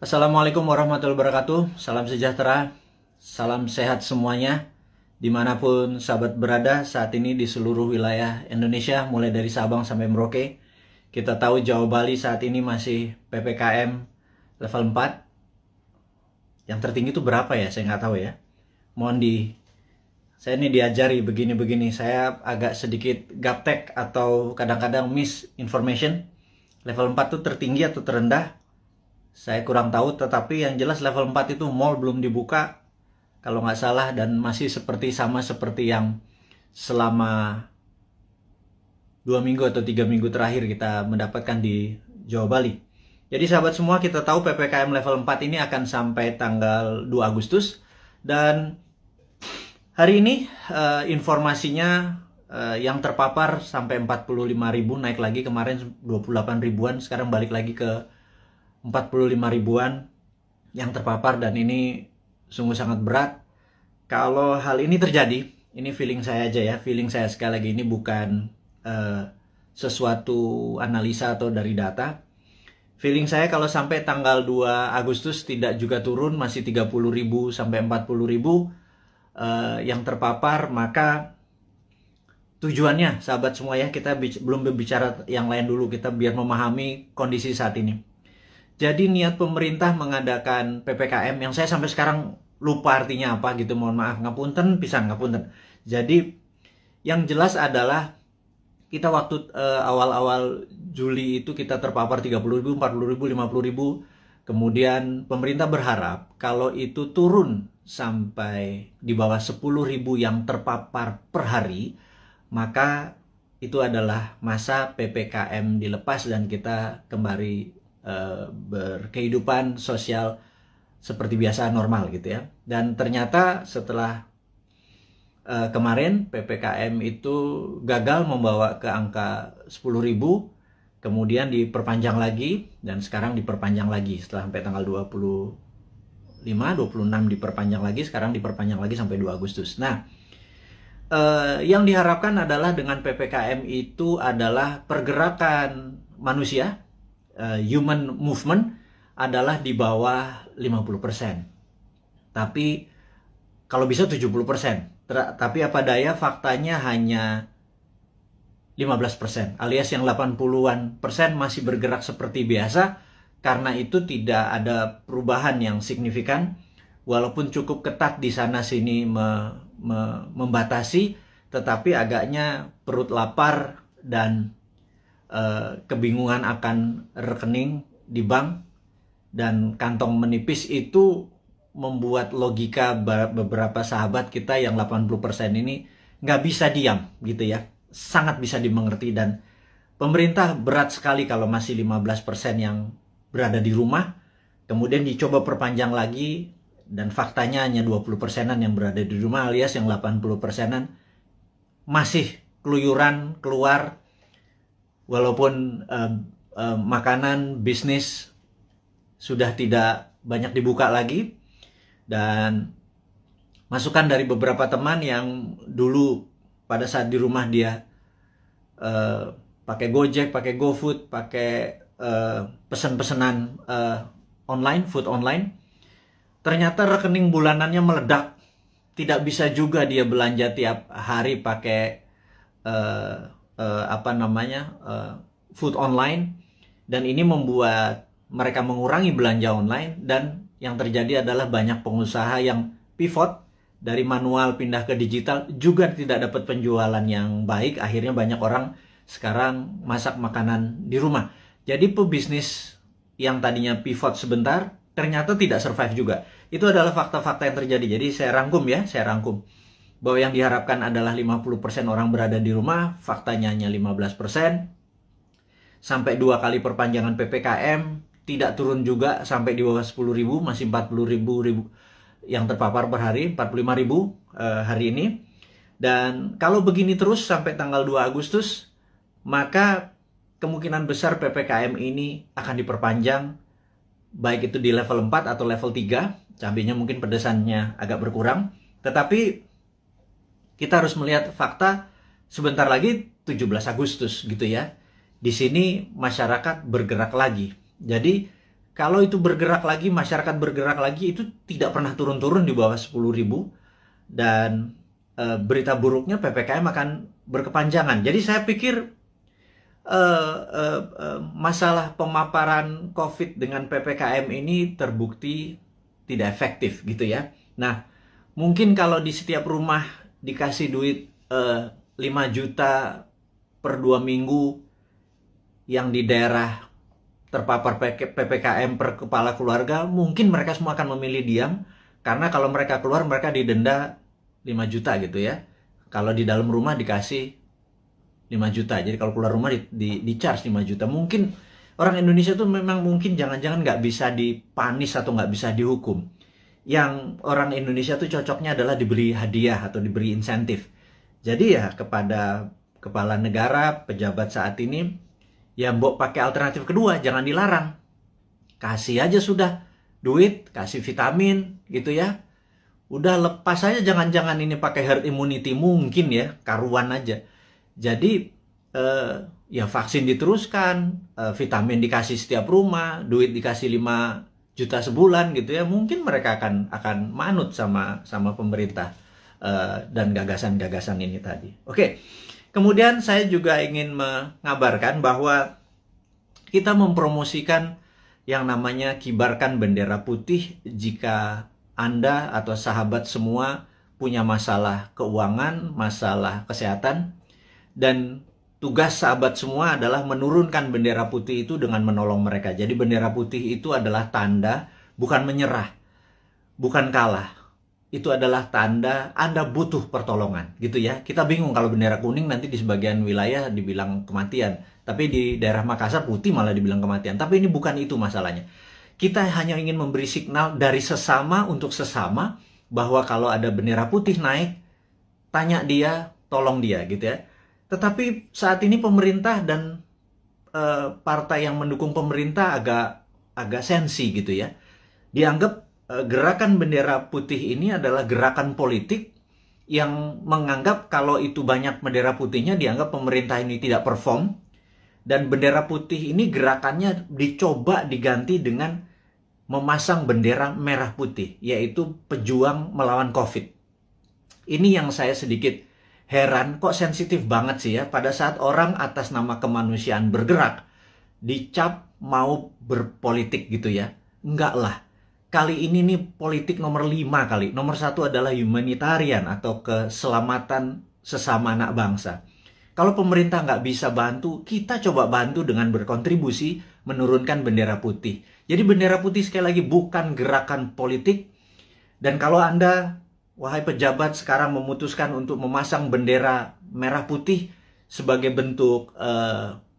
Assalamualaikum warahmatullahi wabarakatuh. Salam sejahtera, salam sehat semuanya. Dimanapun sahabat berada saat ini di seluruh wilayah Indonesia, mulai dari Sabang sampai Merauke. Kita tahu Jawa Bali saat ini masih PPKM level 4. Yang tertinggi itu berapa ya? Saya nggak tahu ya. Saya ini diajari begini-begini. Saya agak sedikit gaptek atau kadang-kadang misinformation. Level 4 itu tertinggi atau terendah? Saya kurang tahu, tetapi yang jelas level 4 itu mall belum dibuka kalau nggak salah, dan masih sama seperti yang selama 2 minggu atau 3 minggu terakhir kita mendapatkan di Jawa Bali. Jadi sahabat semua, kita tahu PPKM level 4 ini akan sampai tanggal 2 Agustus, dan hari ini informasinya yang terpapar sampai 45.000, naik lagi kemarin 28 ribuan, sekarang balik lagi ke 45 ribuan yang terpapar, dan ini sungguh sangat berat. Kalau hal ini terjadi, ini feeling saya aja ya, feeling saya sekali lagi, ini bukan sesuatu analisa atau dari data. Feeling saya kalau sampai tanggal 2 Agustus tidak juga turun, masih 30.000 sampai 40.000 yang terpapar, maka tujuannya sahabat semua ya, kita belum berbicara yang lain dulu, kita biar memahami kondisi saat ini. Jadi niat pemerintah mengadakan PPKM yang saya sampai sekarang lupa artinya apa gitu, mohon maaf, ngapunten pisan, ngapunten. Jadi yang jelas adalah kita waktu awal-awal Juli itu kita terpapar 30.000, 40.000, 50.000. Kemudian pemerintah berharap kalau itu turun sampai di bawah 10.000 yang terpapar per hari, maka itu adalah masa PPKM dilepas dan kita kembali berkehidupan sosial seperti biasa, normal gitu ya. Dan ternyata setelah kemarin PPKM itu gagal membawa ke angka 10.000, kemudian diperpanjang lagi, dan sekarang diperpanjang lagi setelah sampai tanggal 25, 26 diperpanjang lagi, sekarang diperpanjang lagi sampai 2 Agustus. Nah, yang diharapkan adalah dengan PPKM itu adalah pergerakan manusia, human movement adalah di bawah 50%. Tapi kalau bisa 70%. Tapi apa daya, faktanya hanya 15%, alias yang 80-an persen masih bergerak seperti biasa. Karena itu tidak ada perubahan yang signifikan, walaupun cukup ketat di sana sini membatasi, tetapi agaknya perut lapar dan kebingungan akan rekening di bank dan kantong menipis itu membuat logika beberapa sahabat kita yang 80% ini nggak bisa diam gitu ya. Sangat bisa dimengerti, dan pemerintah berat sekali kalau masih 15% yang berada di rumah, kemudian dicoba perpanjang lagi, dan faktanya hanya 20%-an yang berada di rumah, alias yang 80%-an masih keluyuran keluar. Walaupun makanan, bisnis sudah tidak banyak dibuka lagi, dan masukan dari beberapa teman yang dulu pada saat di rumah dia pakai Gojek, pakai GoFood, pakai pesan-pesanan online, food online, ternyata rekening bulanannya meledak. Tidak bisa juga dia belanja tiap hari pakai food online, dan ini membuat mereka mengurangi belanja online. Dan yang terjadi adalah banyak pengusaha yang pivot dari manual pindah ke digital, juga tidak dapat penjualan yang baik. Akhirnya banyak orang sekarang masak makanan di rumah. Jadi pebisnis yang tadinya pivot sebentar ternyata tidak survive juga. Itu adalah fakta-fakta yang terjadi. Jadi saya rangkum bahwa yang diharapkan adalah 50% orang berada di rumah, faktanya hanya 15%. Sampai 2 kali perpanjangan PPKM, tidak turun juga sampai di bawah 10.000, masih 40.000 yang terpapar per hari, 45.000 hari ini. Dan kalau begini terus sampai tanggal 2 Agustus, maka kemungkinan besar PPKM ini akan diperpanjang, baik itu di level 4 atau level 3, cabenya mungkin pedesannya agak berkurang. Tetapi kita harus melihat fakta, sebentar lagi 17 Agustus gitu ya. Di sini masyarakat bergerak lagi. Jadi Kalau itu bergerak lagi, masyarakat bergerak lagi, itu tidak pernah turun-turun di bawah 10.000, dan berita buruknya PPKM akan berkepanjangan. Jadi saya pikir masalah pemaparan COVID dengan PPKM ini terbukti tidak efektif gitu ya. Nah, mungkin kalau di setiap rumah dikasih duit 5 juta per 2 minggu, yang di daerah terpapar PPKM per kepala keluarga, mungkin mereka semua akan memilih diam, karena kalau mereka keluar mereka didenda 5 juta gitu ya. Kalau di dalam rumah dikasih 5 juta. Jadi kalau keluar rumah di charge 5 juta. Mungkin orang Indonesia tuh memang mungkin jangan-jangan nggak bisa dipanis atau nggak bisa dihukum. Yang orang Indonesia tuh cocoknya adalah diberi hadiah atau diberi insentif. Jadi ya kepada kepala negara, pejabat saat ini, ya mbok pakai alternatif kedua, jangan dilarang. Kasih aja sudah duit, kasih vitamin gitu ya. Udah lepas aja, jangan-jangan ini pakai herd immunity, mungkin ya, karuan aja. Jadi ya vaksin diteruskan, vitamin dikasih setiap rumah, duit dikasih 5 juta sebulan gitu ya. Mungkin mereka akan manut sama pemerintah dan gagasan-gagasan ini tadi. Oke. Kemudian saya juga ingin mengabarkan bahwa kita mempromosikan yang namanya kibarkan bendera putih jika Anda atau sahabat semua punya masalah keuangan, masalah kesehatan, dan tugas sahabat semua adalah menurunkan bendera putih itu dengan menolong mereka. Jadi bendera putih itu adalah tanda, bukan menyerah, bukan kalah. Itu adalah tanda Anda butuh pertolongan gitu ya. Kita bingung kalau bendera kuning nanti di sebagian wilayah dibilang kematian, tapi di daerah Makassar putih malah dibilang kematian. Tapi ini bukan itu masalahnya. Kita hanya ingin memberi signal dari sesama untuk sesama bahwa kalau ada bendera putih naik, tanya dia, tolong dia gitu ya. Tetapi saat ini pemerintah dan partai yang mendukung pemerintah agak sensi gitu ya. Dianggap gerakan bendera putih ini adalah gerakan politik yang menganggap kalau itu banyak bendera putihnya dianggap pemerintah ini tidak perform, dan bendera putih ini gerakannya dicoba diganti dengan memasang bendera merah putih, yaitu pejuang melawan COVID. Ini yang saya sedikit heran, kok sensitif banget sih ya pada saat orang atas nama kemanusiaan bergerak dicap mau berpolitik gitu ya. Enggak lah. Kali ini nih politik nomor 5 kali. Nomor 1 adalah humanitarian atau keselamatan sesama anak bangsa. Kalau pemerintah nggak bisa bantu, kita coba bantu dengan berkontribusi menurunkan bendera putih. Jadi bendera putih sekali lagi bukan gerakan politik. Dan kalau Anda, wahai pejabat, sekarang memutuskan untuk memasang bendera merah putih sebagai bentuk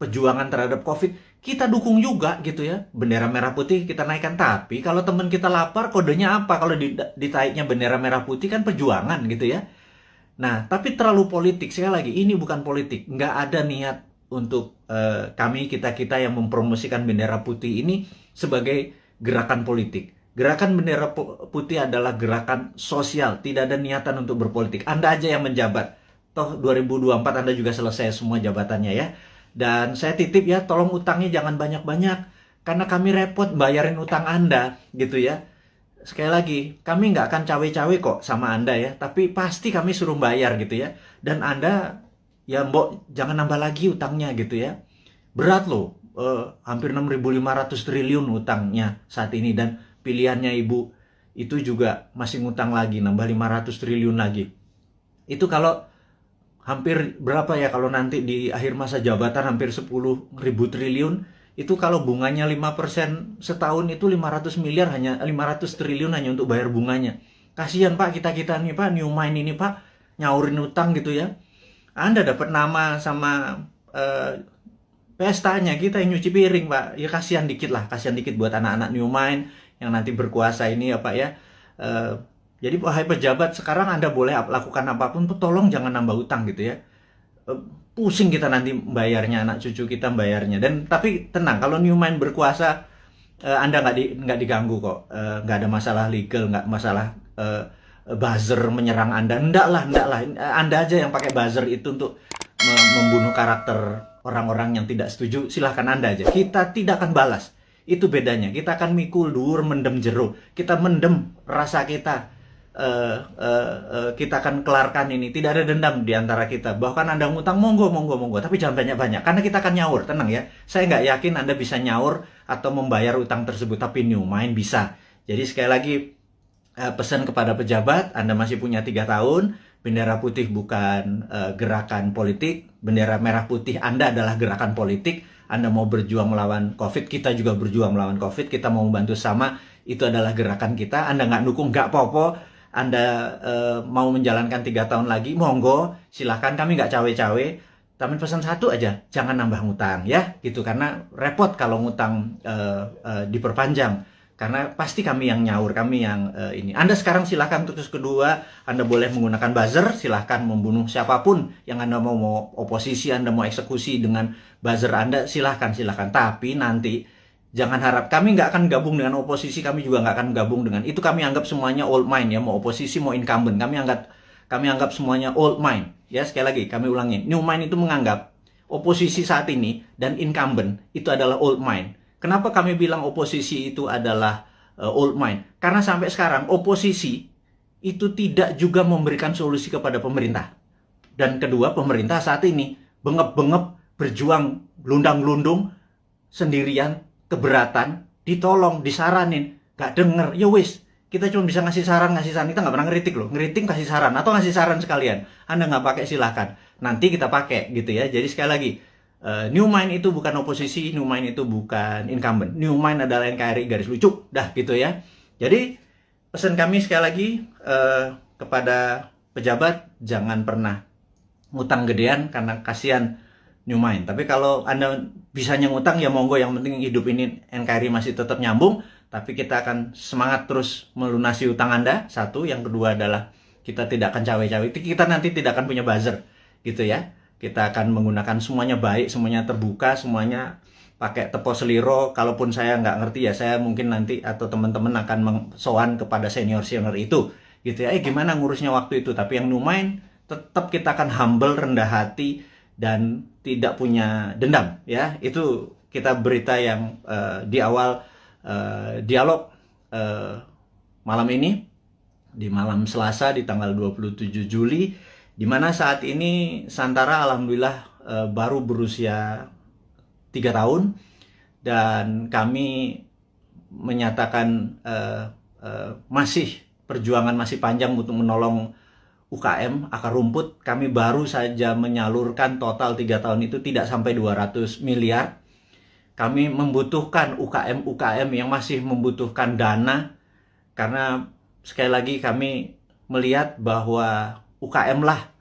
perjuangan terhadap COVID, kita dukung juga gitu ya. Bendera merah putih kita naikkan. Tapi kalau teman kita lapar, kodenya apa? Kalau ditaiknya bendera merah putih kan perjuangan gitu ya. Nah, tapi terlalu politik. Sekali lagi, ini bukan politik. Nggak ada niat untuk kita yang mempromosikan bendera putih ini sebagai gerakan politik. Gerakan bendera putih adalah gerakan sosial. Tidak ada niatan untuk berpolitik. Anda aja yang menjabat. Toh 2024 Anda juga selesai semua jabatannya ya. Dan saya titip ya, tolong utangnya jangan banyak-banyak, karena kami repot bayarin utang Anda gitu ya. Sekali lagi, kami nggak akan cawe-cawe kok sama Anda ya, tapi pasti kami suruh bayar gitu ya. Dan Anda, ya mbok jangan nambah lagi utangnya gitu ya. Berat loh, hampir 6.500 triliun utangnya saat ini, dan pilihannya Ibu itu juga masih ngutang lagi, nambah 500 triliun lagi. Itu kalau hampir berapa ya kalau nanti di akhir masa jabatan, hampir 10.000 triliun. Itu kalau bunganya 5% setahun itu 500 miliar, hanya 500 triliun hanya untuk bayar bunganya. Kasihan Pak, kita nih Pak, New Mind ini Pak, nyaurin utang gitu ya. Anda dapat nama sama pestanya, kita yang nyuci piring Pak. Ya kasihan dikit lah, kasihan dikit buat anak-anak New Mind yang nanti berkuasa ini ya Pak ya. Jadi wahai pejabat, sekarang Anda boleh lakukan apapun, tolong jangan nambah utang gitu ya. Pusing kita nanti bayarnya, anak cucu kita bayarnya. Dan tapi tenang, kalau New Mind berkuasa, Anda nggak diganggu kok. Nggak ada masalah legal, nggak masalah buzzer menyerang Anda. Enggak lah. Anda aja yang pakai buzzer itu untuk membunuh karakter orang-orang yang tidak setuju. Silahkan Anda aja. Kita tidak akan balas. Itu bedanya. Kita akan mikul dhuwur mendem jero. Kita mendem rasa kita. Kita akan kelarkan ini. Tidak ada dendam di antara kita. Bahkan Anda ngutang, monggo. Tapi jangan banyak-banyak. Karena kita akan nyaur. Tenang ya. Saya nggak yakin Anda bisa nyaur atau membayar utang tersebut. Tapi New Mind bisa. Jadi sekali lagi, pesan kepada pejabat, Anda masih punya 3 tahun. Bendera putih bukan gerakan politik. Bendera merah putih Anda adalah gerakan politik. Anda mau berjuang melawan COVID, kita juga berjuang melawan COVID. Kita mau membantu sama, itu adalah gerakan kita. Anda nggak dukung, nggak apa-apa. Anda mau menjalankan 3 tahun lagi, monggo, silahkan. Kami nggak cawe-cawe. Tapi pesan satu aja, jangan nambah ngutang ya, gitu. Karena repot kalau ngutang diperpanjang. Karena pasti kami yang nyaur, kami yang ini. Anda sekarang silahkan terus kedua, Anda boleh menggunakan buzzer, silahkan membunuh siapapun yang Anda mau oposisi, Anda mau eksekusi dengan buzzer Anda, silahkan. Tapi nanti jangan harap, kami nggak akan gabung dengan oposisi, kami juga nggak akan gabung dengan itu. Kami anggap semuanya old mind ya, mau oposisi mau incumbent, kami anggap semuanya old mind ya. Sekali lagi kami ulangi, New Mind itu menganggap oposisi saat ini dan incumbent itu adalah old mind. Kenapa kami bilang oposisi itu adalah old mind? Karena sampai sekarang oposisi itu tidak juga memberikan solusi kepada pemerintah. Dan kedua, pemerintah saat ini bengep-bengep berjuang gelundang-gelundung sendirian, keberatan, ditolong, disaranin, gak denger, ya wis, kita cuma bisa ngasih saran, kita gak pernah ngeritik loh, ngeritik kasih saran, atau ngasih saran sekalian, Anda gak pakai silahkan, nanti kita pakai gitu ya. Jadi sekali lagi, New Mind itu bukan oposisi, New Mind itu bukan incumbent, New Mind adalah NKRI garis lucu, dah gitu ya. Jadi pesan kami sekali lagi kepada pejabat, jangan pernah ngutang gedean karena kasihan New Mind. Tapi kalau Anda bisanya ngutang, ya monggo, yang penting hidup ini NKRI masih tetap nyambung. Tapi kita akan semangat terus melunasi utang Anda, satu. Yang kedua adalah kita tidak akan cawe-cawe. Kita nanti tidak akan punya buzzer, gitu ya. Kita akan menggunakan semuanya baik, semuanya terbuka, semuanya pakai tepo seliro. Kalaupun saya nggak ngerti ya, saya mungkin nanti atau teman-teman akan sowan kepada senior-senior itu, gitu ya. Gimana ngurusnya waktu itu? Tapi yang New Mind, tetap kita akan humble, rendah hati, dan tidak punya dendam ya. Itu kita berita yang di awal dialog malam ini, di malam Selasa di tanggal 27 Juli, di mana saat ini Santara alhamdulillah baru berusia 3 tahun, dan kami menyatakan masih perjuangan masih panjang untuk menolong UKM, akar rumput. Kami baru saja menyalurkan total 3 tahun itu tidak sampai 200 miliar. Kami membutuhkan UKM yang masih membutuhkan dana, karena sekali lagi kami melihat bahwa UKM lah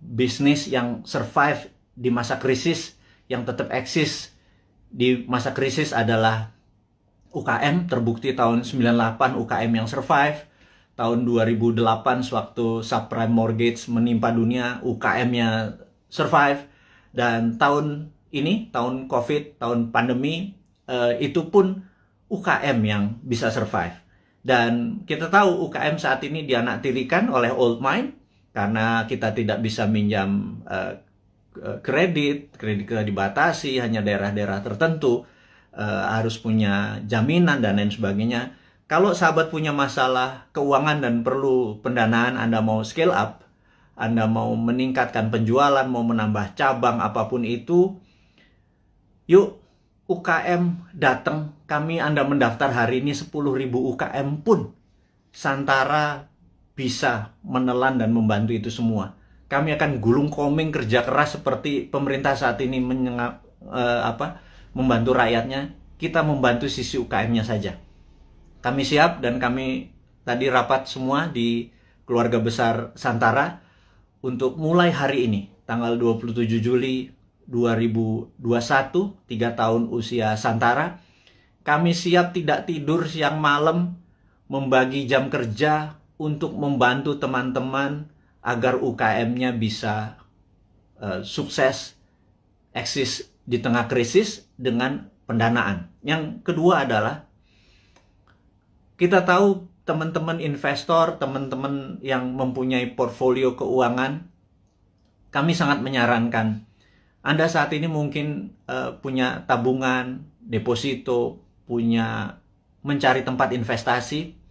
bisnis yang survive di masa krisis, yang tetap eksis di masa krisis adalah UKM. Terbukti tahun 98 UKM yang survive. Tahun 2008 sewaktu subprime mortgage menimpa dunia, UKM-nya survive. Dan tahun ini, tahun COVID, tahun pandemi, itu pun UKM yang bisa survive. Dan kita tahu UKM saat ini dianaktirikan oleh old mind, karena kita tidak bisa minjam kredit kita dibatasi, hanya daerah-daerah tertentu, harus punya jaminan dan lain sebagainya. Kalau sahabat punya masalah keuangan dan perlu pendanaan, Anda mau scale up, Anda mau meningkatkan penjualan, mau menambah cabang, apapun itu, yuk UKM datang, kami Anda mendaftar hari ini 10.000 UKM pun Santara bisa menelan dan membantu itu semua. Kami akan gulung koming kerja keras seperti pemerintah saat ini membantu rakyatnya. Kita membantu sisi UKM-nya saja. Kami siap, dan kami tadi rapat semua di keluarga besar Santara untuk mulai hari ini, tanggal 27 Juli 2021, 3 tahun usia Santara. Kami siap tidak tidur siang malam, membagi jam kerja untuk membantu teman-teman agar UKM-nya bisa sukses, eksis di tengah krisis dengan pendanaan. Yang kedua adalah, kita tahu teman-teman investor, teman-teman yang mempunyai portfolio keuangan, kami sangat menyarankan Anda saat ini mungkin punya tabungan, deposito, punya mencari tempat investasi.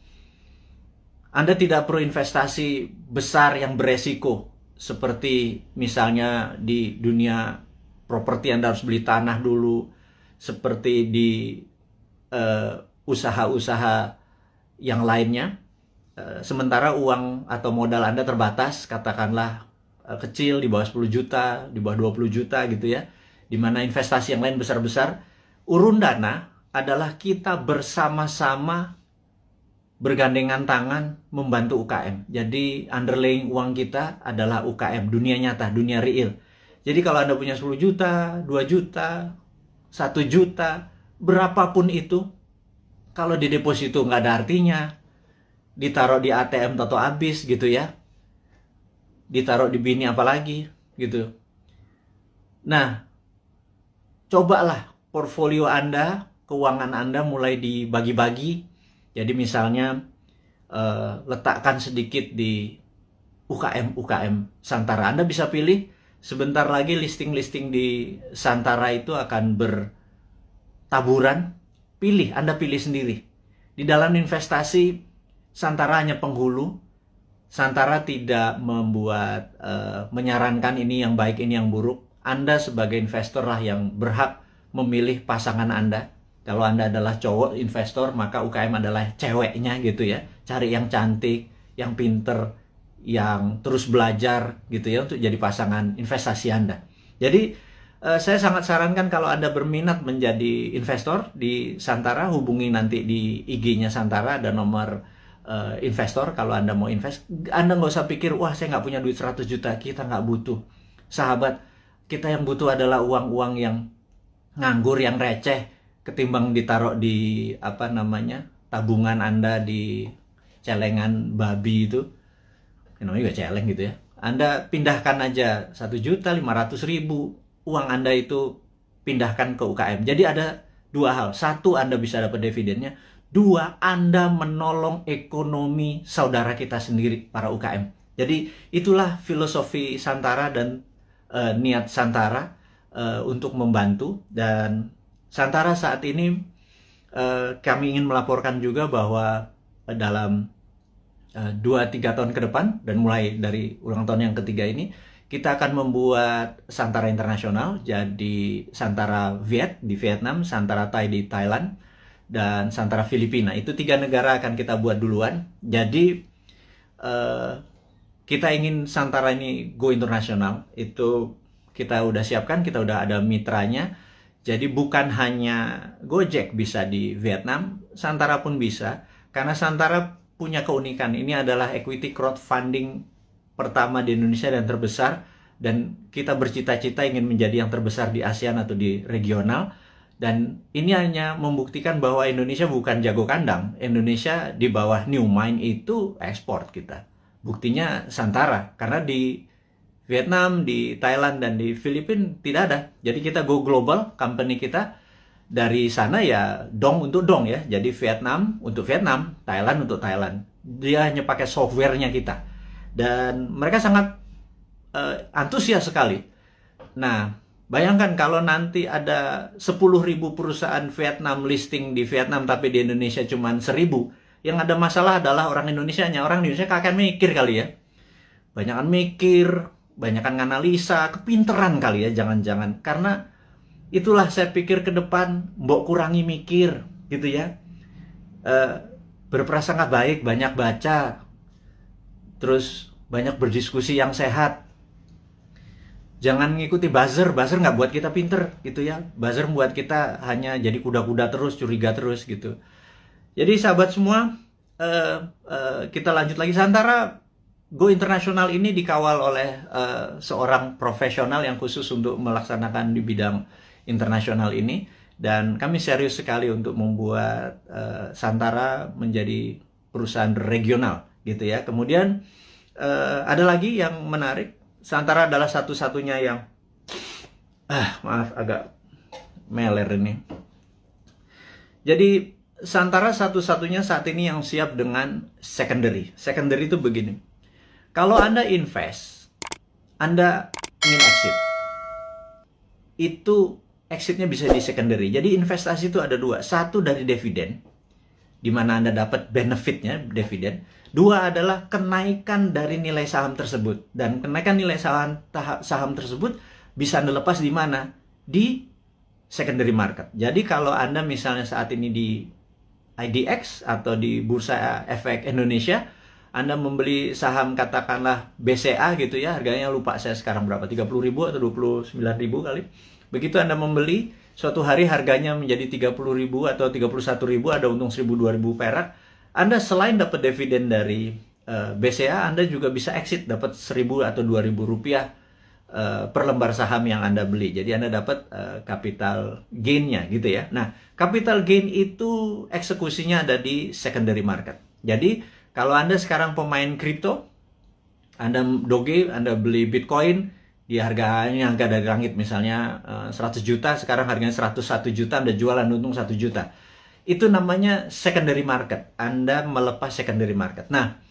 Anda tidak perlu investasi besar yang beresiko, seperti misalnya di dunia properti Anda harus beli tanah dulu, seperti di usaha-usaha yang lainnya. Sementara uang atau modal Anda terbatas, katakanlah kecil, di bawah 10 juta, di bawah 20 juta gitu ya, dimana investasi yang lain besar-besar. Urun dana adalah kita bersama-sama bergandengan tangan membantu UKM. Jadi underlying uang kita adalah UKM, dunia nyata, dunia real. Jadi kalau Anda punya 10 juta, 2 juta, 1 juta, berapapun itu, kalau di deposito nggak ada artinya, ditaruh di ATM atau habis gitu ya, ditaruh di bini apalagi gitu. Nah, cobalah portfolio Anda, keuangan Anda mulai dibagi-bagi. Jadi misalnya letakkan sedikit di UKM Santara. Anda bisa pilih, sebentar lagi listing-listing di Santara itu akan bertaburan. Pilih, Anda pilih sendiri. Di dalam investasi, Santara hanya penghulu. Santara tidak membuat, menyarankan ini yang baik, ini yang buruk. Anda sebagai investor lah yang berhak memilih pasangan Anda. Kalau Anda adalah cowok investor, maka UKM adalah ceweknya gitu ya. Cari yang cantik, yang pinter, yang terus belajar gitu ya untuk jadi pasangan investasi Anda. Jadi saya sangat sarankan kalau Anda berminat menjadi investor di Santara, hubungi nanti di IG-nya Santara, ada nomor investor. Kalau Anda mau invest, Anda nggak usah pikir, wah saya nggak punya duit 100 juta, kita nggak butuh. Sahabat, kita yang butuh adalah uang-uang yang nganggur, yang receh, ketimbang ditaruh di tabungan Anda di celengan babi itu, namanya juga celeng gitu ya. Anda pindahkan aja 1.500.000 uang Anda itu, pindahkan ke UKM. Jadi ada dua hal. Satu, Anda bisa dapat dividennya. Dua, Anda menolong ekonomi saudara kita sendiri, para UKM. Jadi itulah filosofi Santara dan niat Santara untuk membantu. Dan Santara saat ini kami ingin melaporkan juga bahwa dalam 2-3 tahun ke depan, dan mulai dari ulang tahun yang ketiga ini, kita akan membuat Santara Internasional. Jadi Santara Viet di Vietnam, Santara Thai di Thailand, dan Santara Filipina. Itu 3 negara akan kita buat duluan. Jadi kita ingin Santara ini go internasional. Itu kita udah siapkan, kita udah ada mitranya. Jadi bukan hanya Gojek bisa di Vietnam, Santara pun bisa. Karena Santara punya keunikan, ini adalah equity crowdfunding pertama di Indonesia dan terbesar. Dan kita bercita-cita ingin menjadi yang terbesar di ASEAN atau di regional. Dan ini hanya membuktikan bahwa Indonesia bukan jago kandang. Indonesia di bawah New Mind itu ekspor kita. Buktinya Santara, karena di Vietnam, di Thailand, dan di Filipina tidak ada. Jadi kita go global, company kita dari sana ya dong untuk dong ya. Jadi Vietnam untuk Vietnam, Thailand untuk Thailand. Dia hanya pakai softwarenya kita. Dan mereka sangat antusias sekali. Nah, bayangkan kalau nanti ada 10.000 perusahaan Vietnam listing di Vietnam, tapi di Indonesia cuma 1.000. Yang ada masalah adalah orang Indonesianya. Orang Indonesia kakek mikir kali ya. Banyakan mikir, banyakan analisa, kepinteran kali ya, jangan-jangan. Karena itulah saya pikir ke depan, mbok kurangi mikir gitu ya. Berprasangka baik, banyak baca, terus banyak berdiskusi yang sehat. Jangan ngikuti buzzer nggak buat kita pinter gitu ya. Buzzer membuat kita hanya jadi kuda-kuda terus, curiga terus gitu. Jadi sahabat semua, kita lanjut lagi. Santara Go Internasional ini dikawal oleh seorang profesional yang khusus untuk melaksanakan di bidang internasional ini. Dan kami serius sekali untuk membuat Santara menjadi perusahaan regional gitu ya. Kemudian ada lagi yang menarik. Santara adalah satu-satunya yang maaf agak meler ini. Jadi Santara satu-satunya saat ini yang siap dengan secondary. Secondary itu begini. Kalau Anda invest, Anda ingin exit. itu exitnya bisa di secondary. Jadi investasi itu ada dua. Satu dari dividen, di mana Anda dapat benefitnya, dividen. Dua adalah kenaikan dari nilai saham tersebut. Dan kenaikan nilai saham tersebut bisa Anda lepas di mana? Di secondary market. Jadi kalau Anda misalnya saat ini di IDX atau di Bursa Efek Indonesia, Anda membeli saham katakanlah BCA gitu ya, harganya lupa saya sekarang berapa, 30.000 atau 29.000 kali. Begitu Anda membeli, suatu hari harganya menjadi 30.000 atau 31.000, ada untung 1.000-2.000 perak. Anda selain dapat dividen dari BCA, Anda juga bisa exit, dapat 1.000 atau 2.000 rupiah per lembar saham yang Anda beli. Jadi Anda dapat capital gain-nya gitu ya. Nah, capital gain itu eksekusinya ada di secondary market. Jadi kalau Anda sekarang pemain kripto, Anda doge, Anda beli Bitcoin, di harganya harga dari langit misalnya 100 juta, sekarang harganya 101 juta, Anda jualan untung 1 juta. Itu namanya secondary market. Anda melepas secondary market. Nah,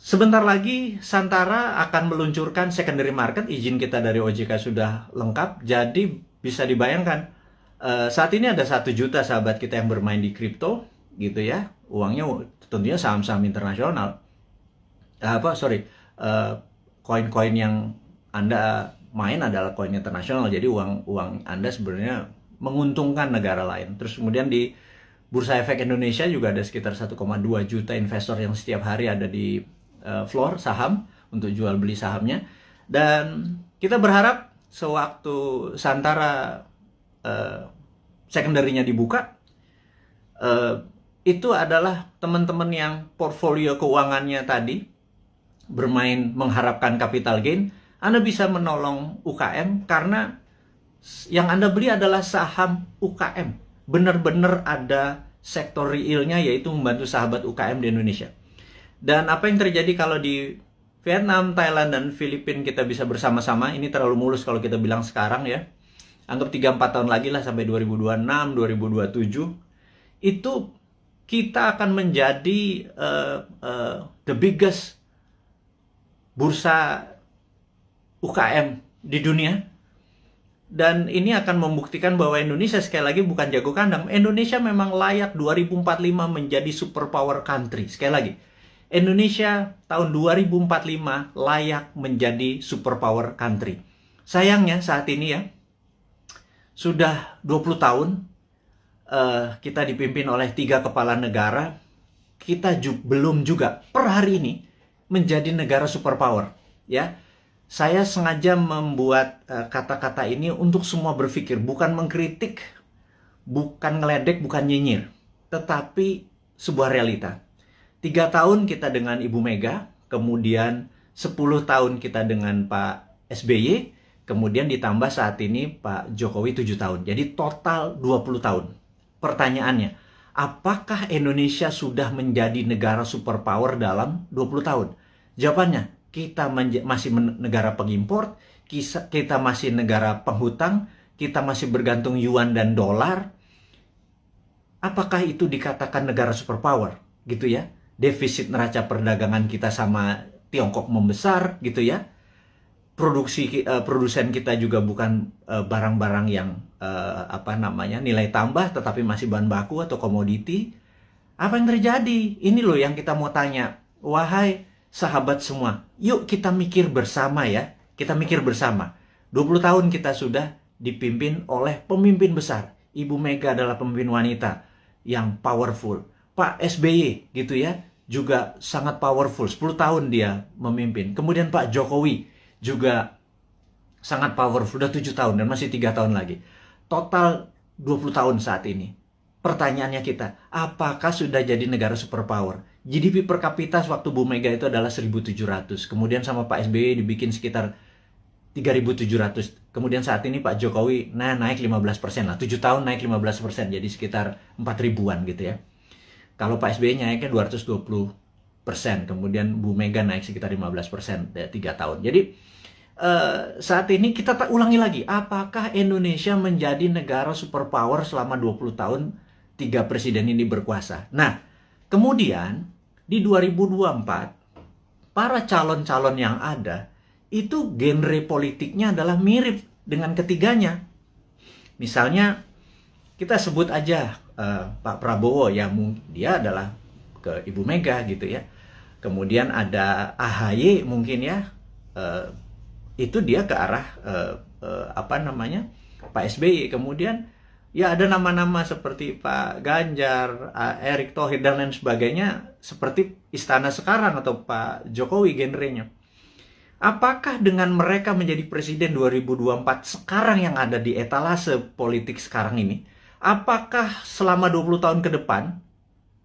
sebentar lagi Santara akan meluncurkan secondary market. Izin kita dari OJK sudah lengkap. Jadi bisa dibayangkan, saat ini ada 1 juta sahabat kita yang bermain di kripto, gitu ya. Uangnya tentunya saham-saham internasional. Koin-koin yang Anda main adalah koin internasional. Jadi uang Anda sebenarnya menguntungkan negara lain. Terus kemudian di Bursa Efek Indonesia juga ada sekitar 1,2 juta investor yang setiap hari ada di floor saham untuk jual beli sahamnya. Dan kita berharap sewaktu Santara secondary-nya dibuka, itu adalah teman-teman yang portfolio keuangannya tadi bermain mengharapkan capital gain, Anda bisa menolong UKM karena yang Anda beli adalah saham UKM. Benar-benar ada sektor realnya, yaitu membantu sahabat UKM di Indonesia. Dan apa yang terjadi kalau di Vietnam, Thailand, dan Filipina kita bisa bersama-sama, ini terlalu mulus kalau kita bilang sekarang ya. Anggap 3-4 tahun lagi lah sampai 2026, 2027. Itu kita akan menjadi the biggest bursa UKM di dunia. Dan ini akan membuktikan bahwa Indonesia sekali lagi bukan jago kandang. Indonesia memang layak 2045 menjadi superpower country. Sekali lagi, Indonesia tahun 2045 layak menjadi superpower country. Sayangnya saat ini ya, sudah 20 tahun kita dipimpin oleh 3 kepala negara. Kita belum juga per hari ini menjadi negara superpower, ya. Saya sengaja membuat kata-kata ini untuk semua berpikir, bukan mengkritik, bukan ngeledek, bukan nyinyir, tetapi sebuah realita. 3 tahun kita dengan Ibu Mega, kemudian 10 tahun kita dengan Pak SBY, kemudian ditambah saat ini Pak Jokowi 7 tahun. Jadi total 20 tahun. Pertanyaannya, apakah Indonesia sudah menjadi negara superpower dalam 20 tahun? Jawabannya, kita masih negara pengimpor, kita masih negara penghutang, kita masih bergantung yuan dan dolar. Apakah itu dikatakan negara superpower? Gitu ya. Defisit neraca perdagangan kita sama Tiongkok membesar, gitu ya. Produsen kita juga bukan barang-barang yang nilai tambah, tetapi masih bahan baku atau komoditi. Apa yang terjadi? Ini loh yang kita mau tanya. Wahai sahabat semua, yuk kita mikir bersama ya. Kita mikir bersama. 20 tahun kita sudah dipimpin oleh pemimpin besar. Ibu Mega adalah pemimpin wanita yang powerful. Pak SBY gitu ya, juga sangat powerful. 10 tahun dia memimpin. Kemudian Pak Jokowi juga sangat powerful. Sudah 7 tahun dan masih 3 tahun lagi. Total 20 tahun saat ini. Pertanyaannya kita, apakah sudah jadi negara superpower? GDP per kapita waktu Bu Mega itu adalah 1.700. Kemudian sama Pak SBY dibikin sekitar 3.700. Kemudian saat ini Pak Jokowi naik 15% lah. 7 tahun naik 15%. Jadi sekitar 4.000-an gitu ya. Kalau Pak SBY naiknya 220%. Kemudian Bu Mega naik sekitar 15% 3 tahun. Jadi saat ini kita ulangi lagi. Apakah Indonesia menjadi negara superpower selama 20 tahun 3 presiden ini berkuasa? Nah, kemudian di 2024 para calon-calon yang ada itu genre politiknya adalah mirip dengan ketiganya. Misalnya kita sebut aja Pak Prabowo, ya dia adalah ke Ibu Mega gitu ya. Kemudian ada AHY mungkin ya, itu dia ke arah Pak SBY. Kemudian ya ada nama-nama seperti Pak Ganjar, Erick Thohir dan lain sebagainya, seperti istana sekarang atau Pak Jokowi genrenya. Apakah dengan mereka menjadi presiden 2024 sekarang yang ada di etalase politik sekarang ini, apakah selama 20 tahun ke depan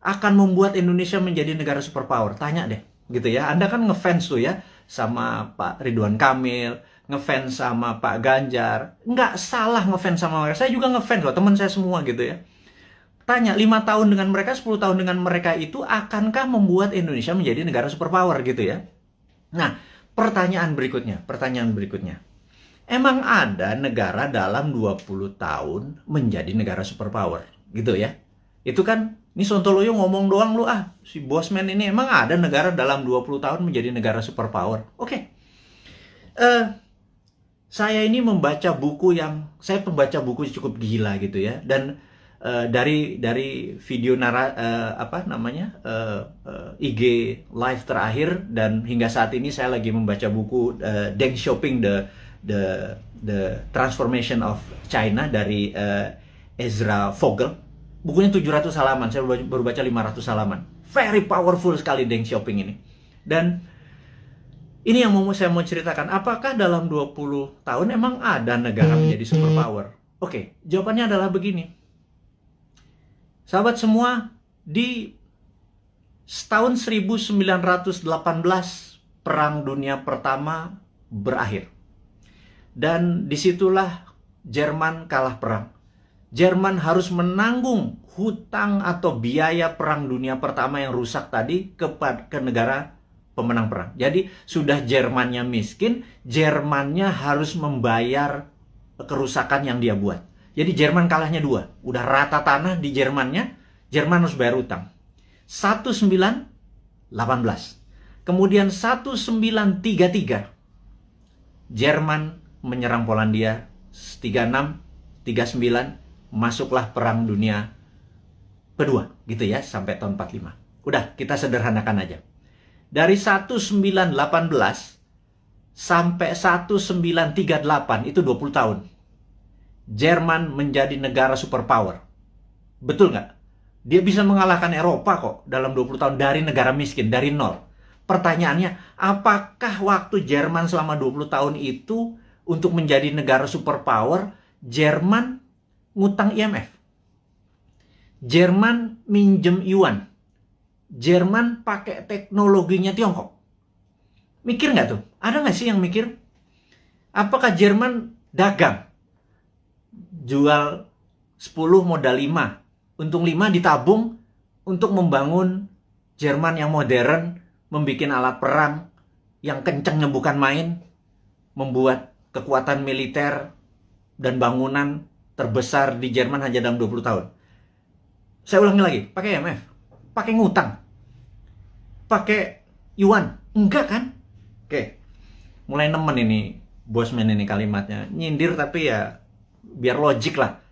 akan membuat Indonesia menjadi negara superpower? Tanya deh, gitu ya. Anda kan ngefans tuh ya sama Pak Ridwan Kamil, ngefans sama Pak Ganjar. Nggak salah ngefans sama mereka. Saya juga ngefans loh, teman saya semua gitu ya. Tanya, 5 tahun dengan mereka, 10 tahun dengan mereka itu akankah membuat Indonesia menjadi negara superpower gitu ya? Nah, pertanyaan berikutnya. Emang ada negara dalam 20 tahun menjadi negara superpower gitu ya? Itu kan, ini Sontoloyo ngomong doang lu si Bosman ini, emang ada negara dalam 20 tahun menjadi negara superpower? Oke. Saya ini saya pembaca buku cukup gila gitu ya. Dan dari video IG live terakhir dan hingga saat ini saya lagi membaca buku Deng Xiaoping the Transformation of China dari Ezra Vogel. Bukunya 700 halaman, saya baru baca 500 halaman. Very powerful sekali Deng Xiaoping ini. Dan ini yang saya mau ceritakan, apakah dalam 20 tahun emang ada negara menjadi superpower? Oke, jawabannya adalah begini. Sahabat semua, di tahun 1918 Perang Dunia Pertama berakhir. Dan disitulah Jerman kalah perang. Jerman harus menanggung hutang atau biaya Perang Dunia Pertama yang rusak tadi ke negara pemenang perang. Jadi sudah Jermannya miskin, Jermannya harus membayar kerusakan yang dia buat. Jadi Jerman kalahnya 2. Udah rata tanah di Jermannya, Jerman harus bayar utang. 1918. Kemudian 1933, Jerman menyerang Polandia. 36, 39, masuklah Perang Dunia Kedua. Gitu ya, sampai tahun 45. Udah, kita sederhanakan aja. Dari 1918 sampai 1938, itu 20 tahun. Jerman menjadi negara superpower. Betul nggak? Dia bisa mengalahkan Eropa kok dalam 20 tahun dari negara miskin, dari nol. Pertanyaannya, apakah waktu Jerman selama 20 tahun itu untuk menjadi negara superpower, Jerman ngutang IMF? Jerman minjem yuan? Jerman pakai teknologinya Tiongkok? Mikir nggak tuh? Ada nggak sih yang mikir? Apakah Jerman dagang? Jual 10 modal 5. Untung 5 ditabung untuk membangun Jerman yang modern, membuat alat perang yang kencengnya bukan main, membuat kekuatan militer dan bangunan terbesar di Jerman hanya dalam 20 tahun. Saya ulangi lagi, pakai IMF, pakai ngutang, pakai yuan, enggak kan? Oke, mulai nemen ini Bosman ini kalimatnya, nyindir tapi ya biar logik lah.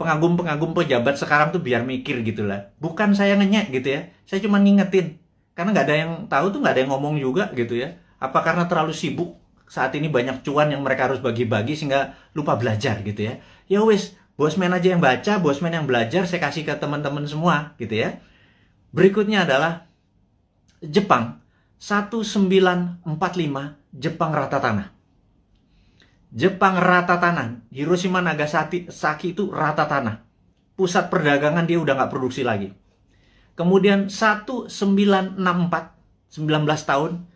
Pengagum-pengagum pejabat sekarang tuh biar mikir gitu lah. Bukan saya ngenyek gitu ya. Saya cuma ngingetin. Karena nggak ada yang tahu tuh, nggak ada yang ngomong juga gitu ya. Apa karena terlalu sibuk saat ini banyak cuan yang mereka harus bagi-bagi sehingga lupa belajar gitu ya. Ya wis, Bosman aja yang baca, Bosman yang belajar, saya kasih ke teman-teman semua gitu ya. Berikutnya adalah Jepang. 1945 Jepang rata tanah. Jepang rata tanah. Hiroshima Nagasaki itu rata tanah. Pusat perdagangan dia udah nggak produksi lagi. Kemudian 1964, 19 tahun,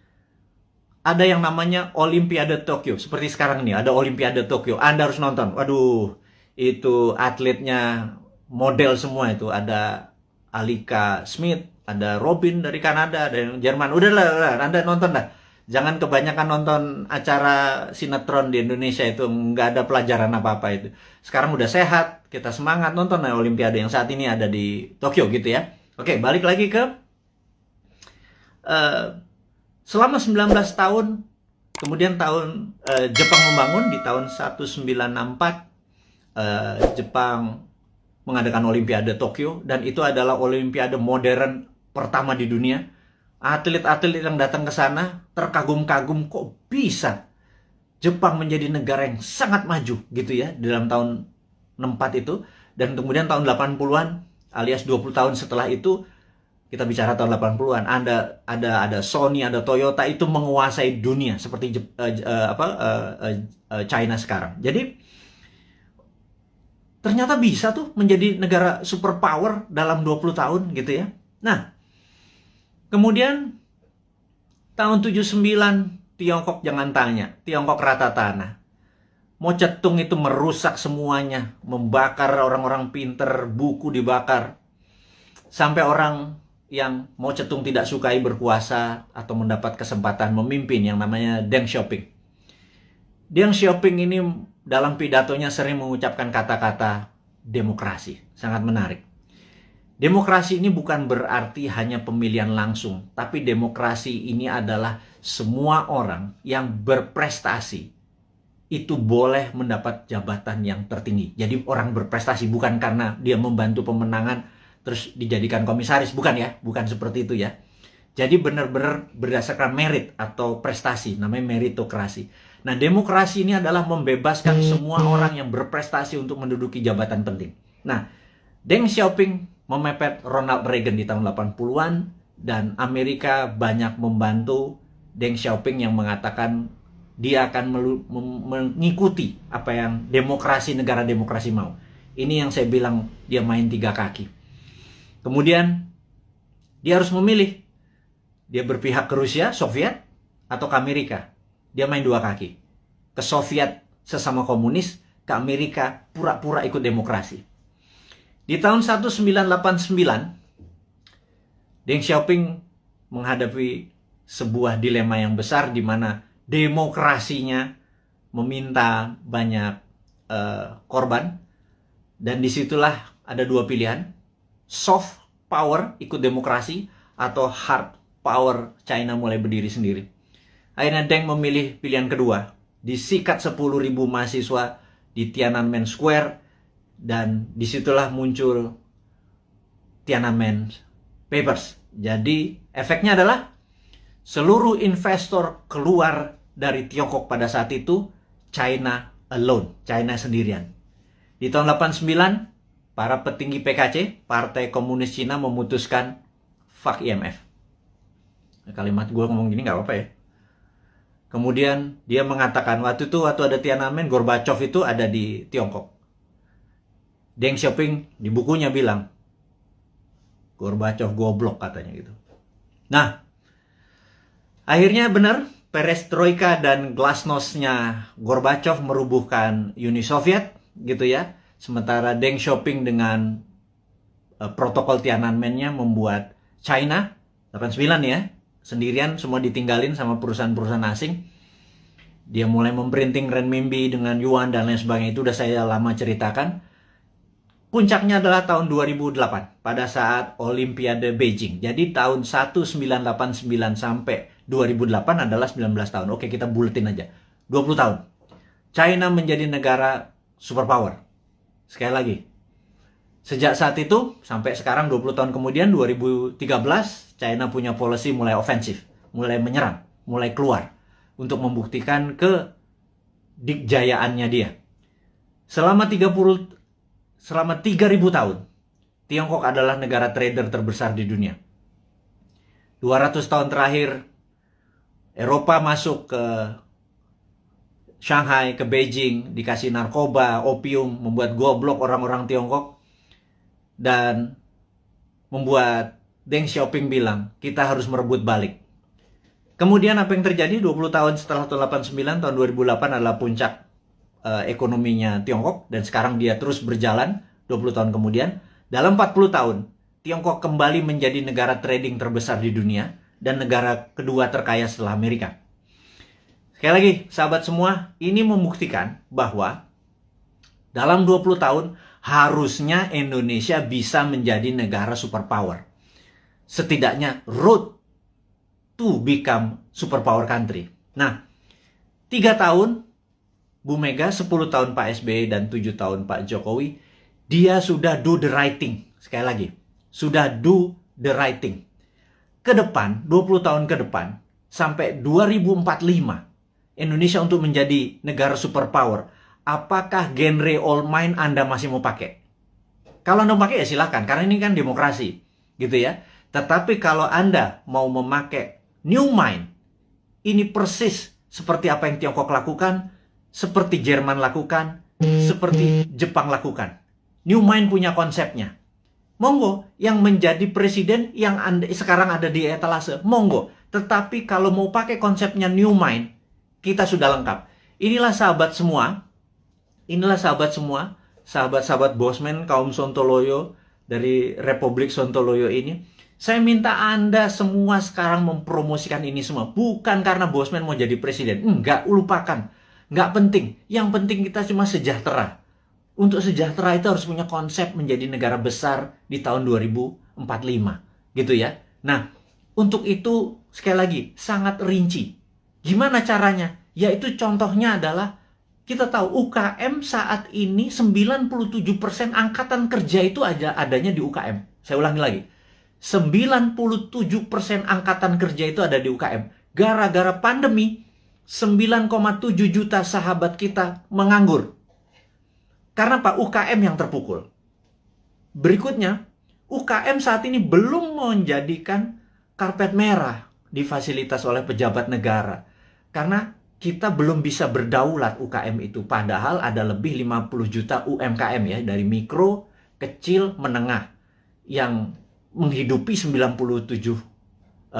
ada yang namanya Olimpiade Tokyo. Seperti sekarang nih, ada Olimpiade Tokyo. Anda harus nonton. Waduh, itu atletnya model semua itu. Ada Alika Smith, ada Robin dari Kanada, ada yang Jerman. Udahlah, Anda nonton dah. Jangan kebanyakan nonton acara sinetron di Indonesia, itu nggak ada pelajaran apa-apa itu. Sekarang udah sehat, kita semangat nonton Olimpiade yang saat ini ada di Tokyo gitu ya. Oke, balik lagi ke selama 19 tahun Kemudian Jepang membangun di tahun 1964. Jepang mengadakan Olimpiade Tokyo, dan itu adalah Olimpiade modern pertama di dunia. Atlet-atlet yang datang ke sana terkagum-kagum, kok bisa Jepang menjadi negara yang sangat maju gitu ya di dalam tahun 64 itu. Dan kemudian tahun 80-an alias 20 tahun setelah itu, kita bicara tahun 80-an, ada Sony, ada Toyota, itu menguasai dunia seperti China sekarang. Jadi ternyata bisa tuh menjadi negara superpower dalam 20 tahun gitu ya. Nah, kemudian tahun 79 Tiongkok jangan tanya, Tiongkok rata tanah. Mao Zedong itu merusak semuanya, membakar orang-orang pinter, buku dibakar. Sampai orang yang Mao Zedong tidak sukai berkuasa atau mendapat kesempatan memimpin yang namanya Deng Xiaoping. Deng Xiaoping ini dalam pidatonya sering mengucapkan kata-kata demokrasi. Sangat menarik. Demokrasi ini bukan berarti hanya pemilihan langsung, tapi demokrasi ini adalah semua orang yang berprestasi itu boleh mendapat jabatan yang tertinggi. Jadi orang berprestasi bukan karena dia membantu pemenangan terus dijadikan komisaris, bukan ya, bukan seperti itu ya. Jadi benar-benar berdasarkan merit atau prestasi, namanya meritokrasi. Nah, demokrasi ini adalah membebaskan semua orang yang berprestasi untuk menduduki jabatan penting. Nah, Deng Xiaoping memepet Ronald Reagan di tahun 80-an, dan Amerika banyak membantu Deng Xiaoping yang mengatakan dia akan mengikuti apa yang negara demokrasi mau. Ini yang saya bilang dia main tiga kaki. Kemudian dia harus memilih. Dia berpihak ke Rusia, Soviet, atau ke Amerika. Dia main dua kaki. Ke Soviet sesama komunis, ke Amerika pura-pura ikut demokrasi. Di tahun 1989, Deng Xiaoping menghadapi sebuah dilema yang besar di mana demokrasinya meminta banyak korban. Dan disitulah ada dua pilihan. Soft power ikut demokrasi, atau hard power China mulai berdiri sendiri. Akhirnya Deng memilih pilihan kedua. Disikat 10.000 mahasiswa di Tiananmen Square, dan disitulah muncul Tiananmen Papers. Jadi efeknya adalah seluruh investor keluar dari Tiongkok pada saat itu. China alone, China sendirian. Di tahun 89, para petinggi PKC, Partai Komunis Cina, memutuskan fuck IMF. Kalimat gue ngomong gini gak apa-apa ya. Kemudian dia mengatakan waktu ada Tiananmen, Gorbachev itu ada di Tiongkok. Deng Xiaoping di bukunya bilang, Gorbachev goblok katanya gitu. Nah, akhirnya benar, perestroika dan glasnost-nya Gorbachev merubuhkan Uni Soviet gitu ya. Sementara Deng Xiaoping dengan protokol Tiananmen-nya membuat China 89 ya, sendirian, semua ditinggalin sama perusahaan-perusahaan asing. Dia mulai memprinting renminbi dengan yuan dan lain sebagainya. Itu udah saya lama ceritakan. Puncaknya adalah tahun 2008 pada saat Olimpiade Beijing. Jadi tahun 1989 sampai 2008 adalah 19 tahun. Oke, kita buletin aja. 20 tahun. China menjadi negara superpower. Sekali lagi, sejak saat itu sampai sekarang 20 tahun kemudian 2013, China punya policy mulai ofensif, mulai menyerang, mulai keluar untuk membuktikan kedikjayaannya dia. Selama 3.000 tahun, Tiongkok adalah negara trader terbesar di dunia. 200 tahun terakhir, Eropa masuk ke Shanghai, ke Beijing, dikasih narkoba, opium, membuat goblok orang-orang Tiongkok, dan membuat Deng Xiaoping bilang, kita harus merebut balik. Kemudian apa yang terjadi 20 tahun setelah tahun 89, tahun 2008 adalah puncak ekonominya Tiongkok, dan sekarang dia terus berjalan 20 tahun kemudian. Dalam 40 tahun, Tiongkok kembali menjadi negara trading terbesar di dunia dan negara kedua terkaya setelah Amerika. Sekali lagi, sahabat semua, ini membuktikan bahwa dalam 20 tahun harusnya Indonesia bisa menjadi negara superpower. Setidaknya road to become superpower country. Nah, 3 tahun Bu Mega, 10 tahun Pak SBY, dan 7 tahun Pak Jokowi, dia sudah do the right thing. Sekali lagi, sudah do the right thing. Ke depan, 20 tahun ke depan, sampai 2045, Indonesia untuk menjadi negara superpower, apakah genre old mind Anda masih mau pakai? Kalau Anda mau pakai ya silahkan, karena ini kan demokrasi, gitu ya. Tetapi kalau Anda mau memakai new mind, ini persis seperti apa yang Tiongkok lakukan, seperti Jerman lakukan, seperti Jepang lakukan. New mind punya konsepnya. Monggo, yang menjadi presiden yang sekarang ada di etalase, monggo. Tetapi kalau mau pakai konsepnya new mind, kita sudah lengkap. Inilah sahabat semua, sahabat-sahabat Bosman, kaum Sontoloyo dari Republik Sontoloyo ini. Saya minta Anda semua sekarang mempromosikan ini semua. Bukan karena Bosman mau jadi presiden. Enggak, lupakan. Enggak penting. Yang penting kita cuma sejahtera. Untuk sejahtera itu harus punya konsep menjadi negara besar di tahun 2045. Gitu ya. Nah, untuk itu sekali lagi sangat rinci. Gimana caranya? Yaitu contohnya adalah kita tahu UKM saat ini 97% angkatan kerja itu adanya di UKM. Saya ulangi lagi. 97% angkatan kerja itu ada di UKM. Gara-gara pandemi, 9,7 juta sahabat kita menganggur. Karena Pak, UKM yang terpukul. Berikutnya, UKM saat ini belum menjadikan karpet merah difasilitas oleh pejabat negara. Karena kita belum bisa berdaulat UKM itu. Padahal ada lebih 50 juta UMKM ya, dari mikro, kecil, menengah, yang menghidupi 97%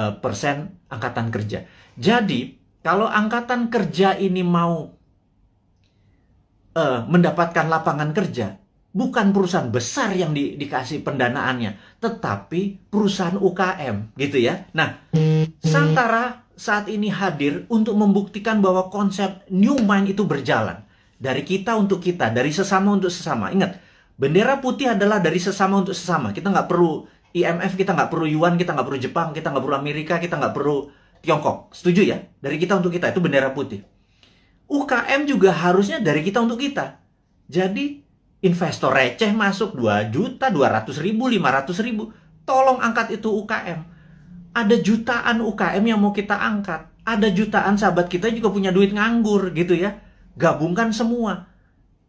angkatan kerja. Jadi, kalau angkatan kerja ini mau mendapatkan lapangan kerja, bukan perusahaan besar yang dikasih pendanaannya, tetapi perusahaan UKM, gitu ya. Nah, Santara saat ini hadir untuk membuktikan bahwa konsep new mind itu berjalan. Dari kita untuk kita, dari sesama untuk sesama. Ingat, bendera putih adalah dari sesama untuk sesama. Kita nggak perlu IMF, kita nggak perlu Yuan, kita nggak perlu Jepang, kita nggak perlu Amerika, kita nggak perlu Tiongkok. Setuju ya? Dari kita untuk kita, itu bendera putih. UKM juga harusnya dari kita untuk kita. Jadi, investor receh masuk 2 juta, 200 ribu, 500 ribu. Tolong angkat itu UKM. Ada jutaan UKM yang mau kita angkat. Ada jutaan sahabat kita juga punya duit nganggur gitu ya. Gabungkan semua.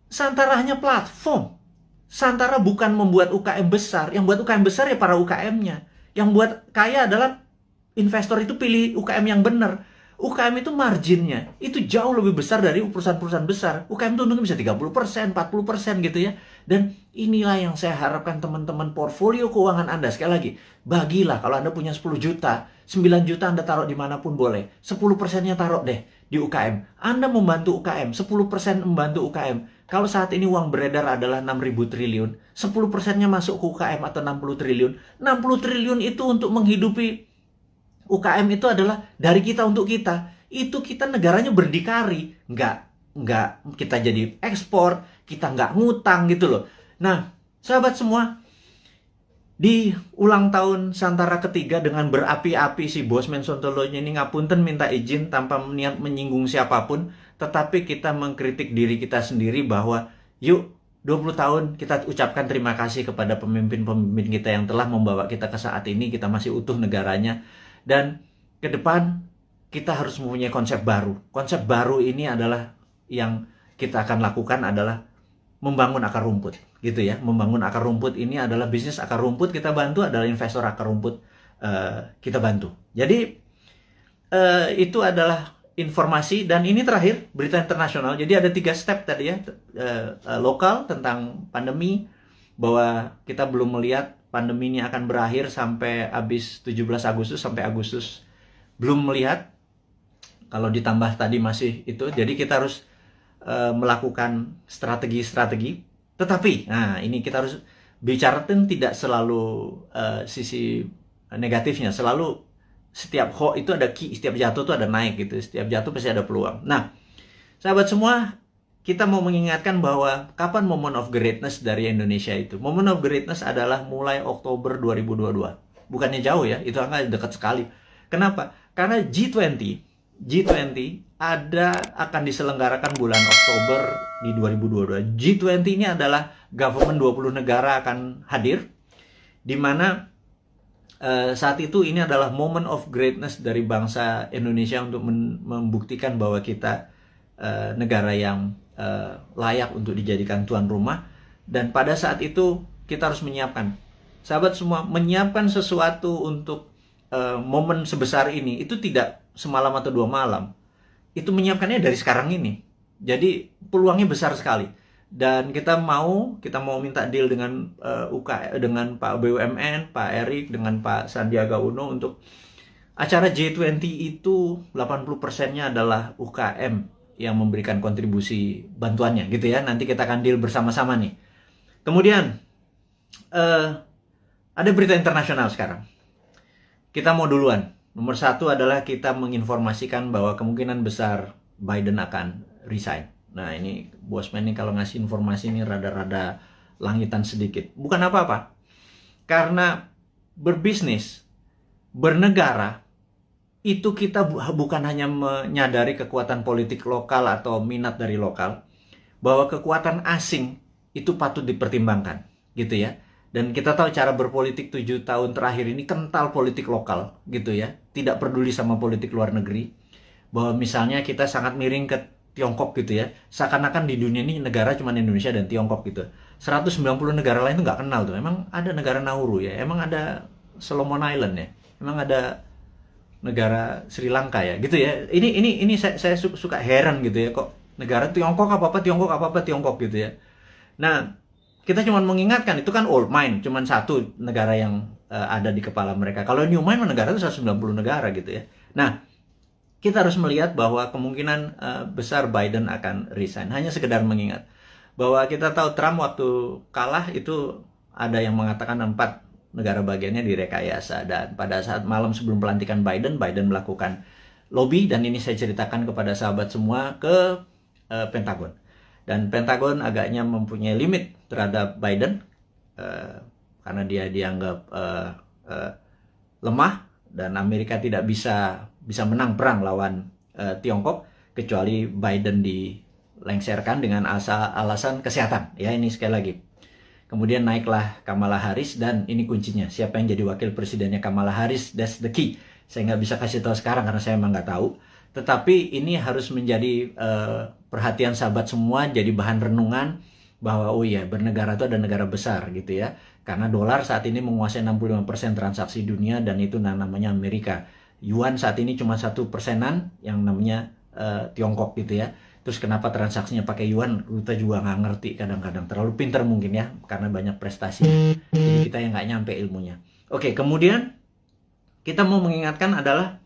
Santara hanya platform. Santara bukan membuat UKM besar. Yang buat UKM besar ya para UKM-nya. Yang buat kaya adalah investor itu pilih UKM yang benar. UKM itu marginnya itu jauh lebih besar dari perusahaan-perusahaan besar. UKM itu untungnya bisa 30%, 40% gitu ya. Dan inilah yang saya harapkan teman-teman portfolio keuangan Anda. Sekali lagi, bagilah kalau Anda punya 10 juta, 9 juta Anda taruh dimanapun boleh. 10%-nya taruh deh di UKM. Anda membantu UKM, 10% membantu UKM. Kalau saat ini uang beredar adalah 6.000 triliun, 10%-nya masuk ke UKM atau 60 triliun. 60 triliun itu untuk menghidupi UKM itu adalah dari kita untuk kita. Itu kita negaranya berdikari. Nggak kita jadi ekspor, kita nggak ngutang gitu loh. Nah, sahabat semua, di ulang tahun Santara ketiga dengan berapi-api si Bosman Sontoloyo ini ngapunten minta izin tanpa niat menyinggung siapapun. Tetapi kita mengkritik diri kita sendiri bahwa yuk 20 tahun kita ucapkan terima kasih kepada pemimpin-pemimpin kita yang telah membawa kita ke saat ini. Kita masih utuh negaranya. Dan ke depan kita harus mempunyai konsep baru. Konsep baru ini adalah yang kita akan lakukan adalah membangun akar rumput, gitu ya. Membangun akar rumput ini adalah bisnis akar rumput kita bantu, adalah investor akar rumput kita bantu. Jadi itu adalah informasi, dan ini terakhir berita internasional. Jadi ada 3 step tadi ya, lokal tentang pandemi, bahwa kita belum melihat pandemi ini akan berakhir sampai habis 17 Agustus sampai Agustus. Belum melihat. Kalau ditambah tadi masih itu. Jadi kita harus melakukan strategi-strategi. Tetapi, nah ini kita harus bicarakan tidak selalu sisi negatifnya. Selalu setiap hoax itu ada key, setiap jatuh itu ada naik gitu. Setiap jatuh pasti ada peluang. Nah, sahabat semua, kita mau mengingatkan bahwa kapan moment of greatness dari Indonesia itu. Moment of greatness adalah mulai Oktober 2022. Bukannya jauh ya, itu angka dekat sekali. Kenapa? Karena G20 G20 akan diselenggarakan bulan Oktober di 2022. G20 ini adalah government 20 negara akan hadir, di mana saat itu ini adalah moment of greatness dari bangsa Indonesia untuk membuktikan bahwa kita negara yang layak untuk dijadikan tuan rumah. Dan pada saat itu kita harus menyiapkan, sahabat semua, menyiapkan sesuatu untuk momen sebesar ini itu tidak semalam atau 2 malam. Itu menyiapkannya dari sekarang ini. Jadi peluangnya besar sekali. Dan kita mau minta deal dengan dengan Pak BUMN, Pak Erik, dengan Pak Sandiaga Uno untuk acara G20 itu 80%-nya adalah UKM yang memberikan kontribusi bantuannya gitu ya. Nanti kita akan deal bersama-sama nih. Kemudian ada berita internasional sekarang. Kita mau duluan. Nomor 1 adalah kita menginformasikan bahwa kemungkinan besar Biden akan resign. Nah ini Bosman nih kalau ngasih informasi ini rada-rada langitan sedikit. Bukan apa-apa. Karena berbisnis, bernegara, itu kita bukan hanya menyadari kekuatan politik lokal atau minat dari lokal, bahwa kekuatan asing itu patut dipertimbangkan, gitu ya. Dan kita tahu cara berpolitik 7 tahun terakhir ini kental politik lokal, gitu ya. Tidak peduli sama politik luar negeri. Bahwa misalnya kita sangat miring ke Tiongkok gitu ya. Seakan-akan di dunia ini negara cuma Indonesia dan Tiongkok gitu. 190 negara lain tuh nggak kenal tuh. Emang ada negara Nauru ya. Emang ada Solomon Island ya. Emang ada negara Sri Lanka ya gitu ya. Ini saya suka heran gitu ya, kok negara Tiongkok apa-apa Tiongkok gitu ya. Nah, kita cuma mengingatkan itu kan old mind, cuma satu negara yang ada di kepala mereka. Kalau new mind negara itu 190 negara gitu ya. Nah, kita harus melihat bahwa kemungkinan besar Biden akan resign. Hanya sekedar mengingat bahwa kita tahu Trump waktu kalah itu ada yang mengatakan 4 negara bagiannya direkayasa. Dan pada saat malam sebelum pelantikan Biden melakukan lobby, dan ini saya ceritakan kepada sahabat semua, ke Pentagon. Dan Pentagon agaknya mempunyai limit terhadap Biden karena dia dianggap lemah dan Amerika tidak bisa menang perang lawan Tiongkok kecuali Biden dilengsarkan dengan alasan kesehatan. Ya, ini sekali lagi. Kemudian naiklah Kamala Harris, dan ini kuncinya. Siapa yang jadi wakil presidennya Kamala Harris, that's the key. Saya nggak bisa kasih tahu sekarang karena saya emang nggak tahu. Tetapi ini harus menjadi perhatian sahabat semua, jadi bahan renungan bahwa oh iya, bernegara itu ada negara besar gitu ya. Karena dolar saat ini menguasai 65% transaksi dunia, dan itu namanya Amerika. Yuan saat ini cuma 1%-an yang namanya Tiongkok gitu ya. Terus kenapa transaksinya pakai yuan, kita juga nggak ngerti kadang-kadang. Terlalu pintar mungkin ya, karena banyak prestasi. Jadi kita yang nggak nyampe ilmunya. Oke, kemudian kita mau mengingatkan adalah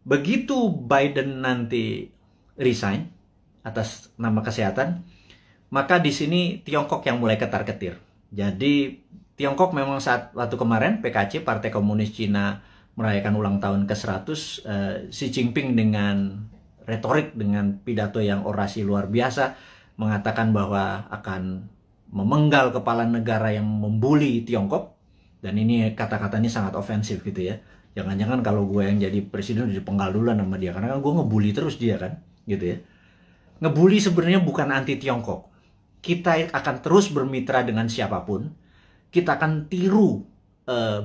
begitu Biden nanti resign atas nama kesehatan, maka di sini Tiongkok yang mulai ketar-ketir. Jadi Tiongkok memang waktu kemarin PKC, Partai Komunis Cina, merayakan ulang tahun ke-100, Xi Jinping dengan retorik, dengan pidato yang orasi luar biasa, mengatakan bahwa akan memenggal kepala negara yang membuli Tiongkok. Dan ini kata-katanya sangat ofensif gitu ya. Jangan-jangan kalau gue yang jadi presiden udah dipenggal duluan sama dia, karena kan gue ngebully terus dia kan, gitu ya. Ngebully sebenarnya bukan anti Tiongkok. Kita akan terus bermitra dengan siapapun. Kita akan tiru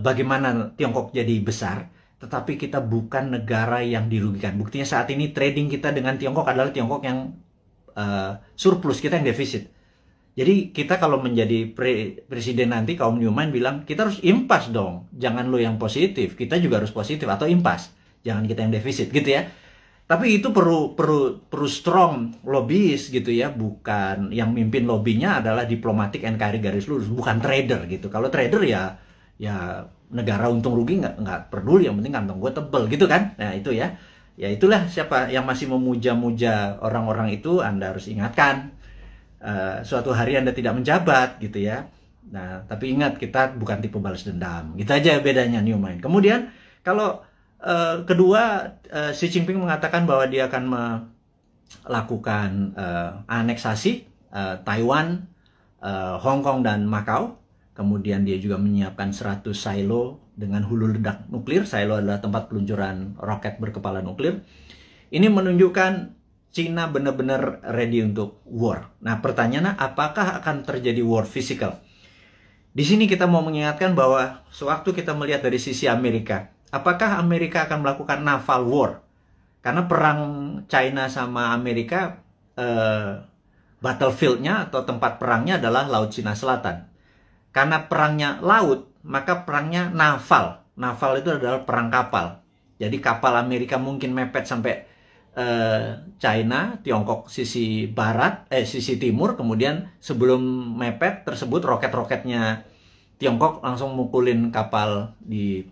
bagaimana Tiongkok jadi besar, tetapi kita bukan negara yang dirugikan. Buktinya saat ini trading kita dengan Tiongkok adalah Tiongkok yang surplus, kita yang defisit. Jadi kita kalau menjadi presiden nanti, kaum Newman bilang, kita harus impas dong. Jangan lo yang positif, kita juga harus positif atau impas. Jangan kita yang defisit gitu ya. Tapi itu perlu strong lobbyist gitu ya. Bukan, yang mimpin lobbynya adalah diplomatik NKRI garis lurus, bukan trader gitu. Kalau trader ya negara untung rugi nggak peduli, yang penting kantong gue tebel gitu kan. Nah itu ya itulah, siapa yang masih memuja-muja orang-orang itu, Anda harus ingatkan suatu hari Anda tidak menjabat gitu ya. Nah tapi ingat, kita bukan tipe balas dendam, gitu aja bedanya New Mind. Kemudian kalau kedua, Xi Jinping mengatakan bahwa dia akan melakukan aneksasi Taiwan, Hong Kong dan Macau. Kemudian dia juga menyiapkan 100 silo dengan hulu ledak nuklir. Silo adalah tempat peluncuran roket berkepala nuklir. Ini menunjukkan Cina benar-benar ready untuk war. Nah, pertanyaannya apakah akan terjadi war physical? Di sini kita mau mengingatkan bahwa sewaktu kita melihat dari sisi Amerika, apakah Amerika akan melakukan naval war? Karena perang China sama Amerika, battlefield-nya atau tempat perangnya adalah Laut Cina Selatan. Karena perangnya laut, maka perangnya naval. Naval itu adalah perang kapal. Jadi kapal Amerika mungkin mepet sampai China, Tiongkok sisi barat, sisi timur, kemudian sebelum mepet tersebut roket-roketnya Tiongkok langsung mukulin kapal di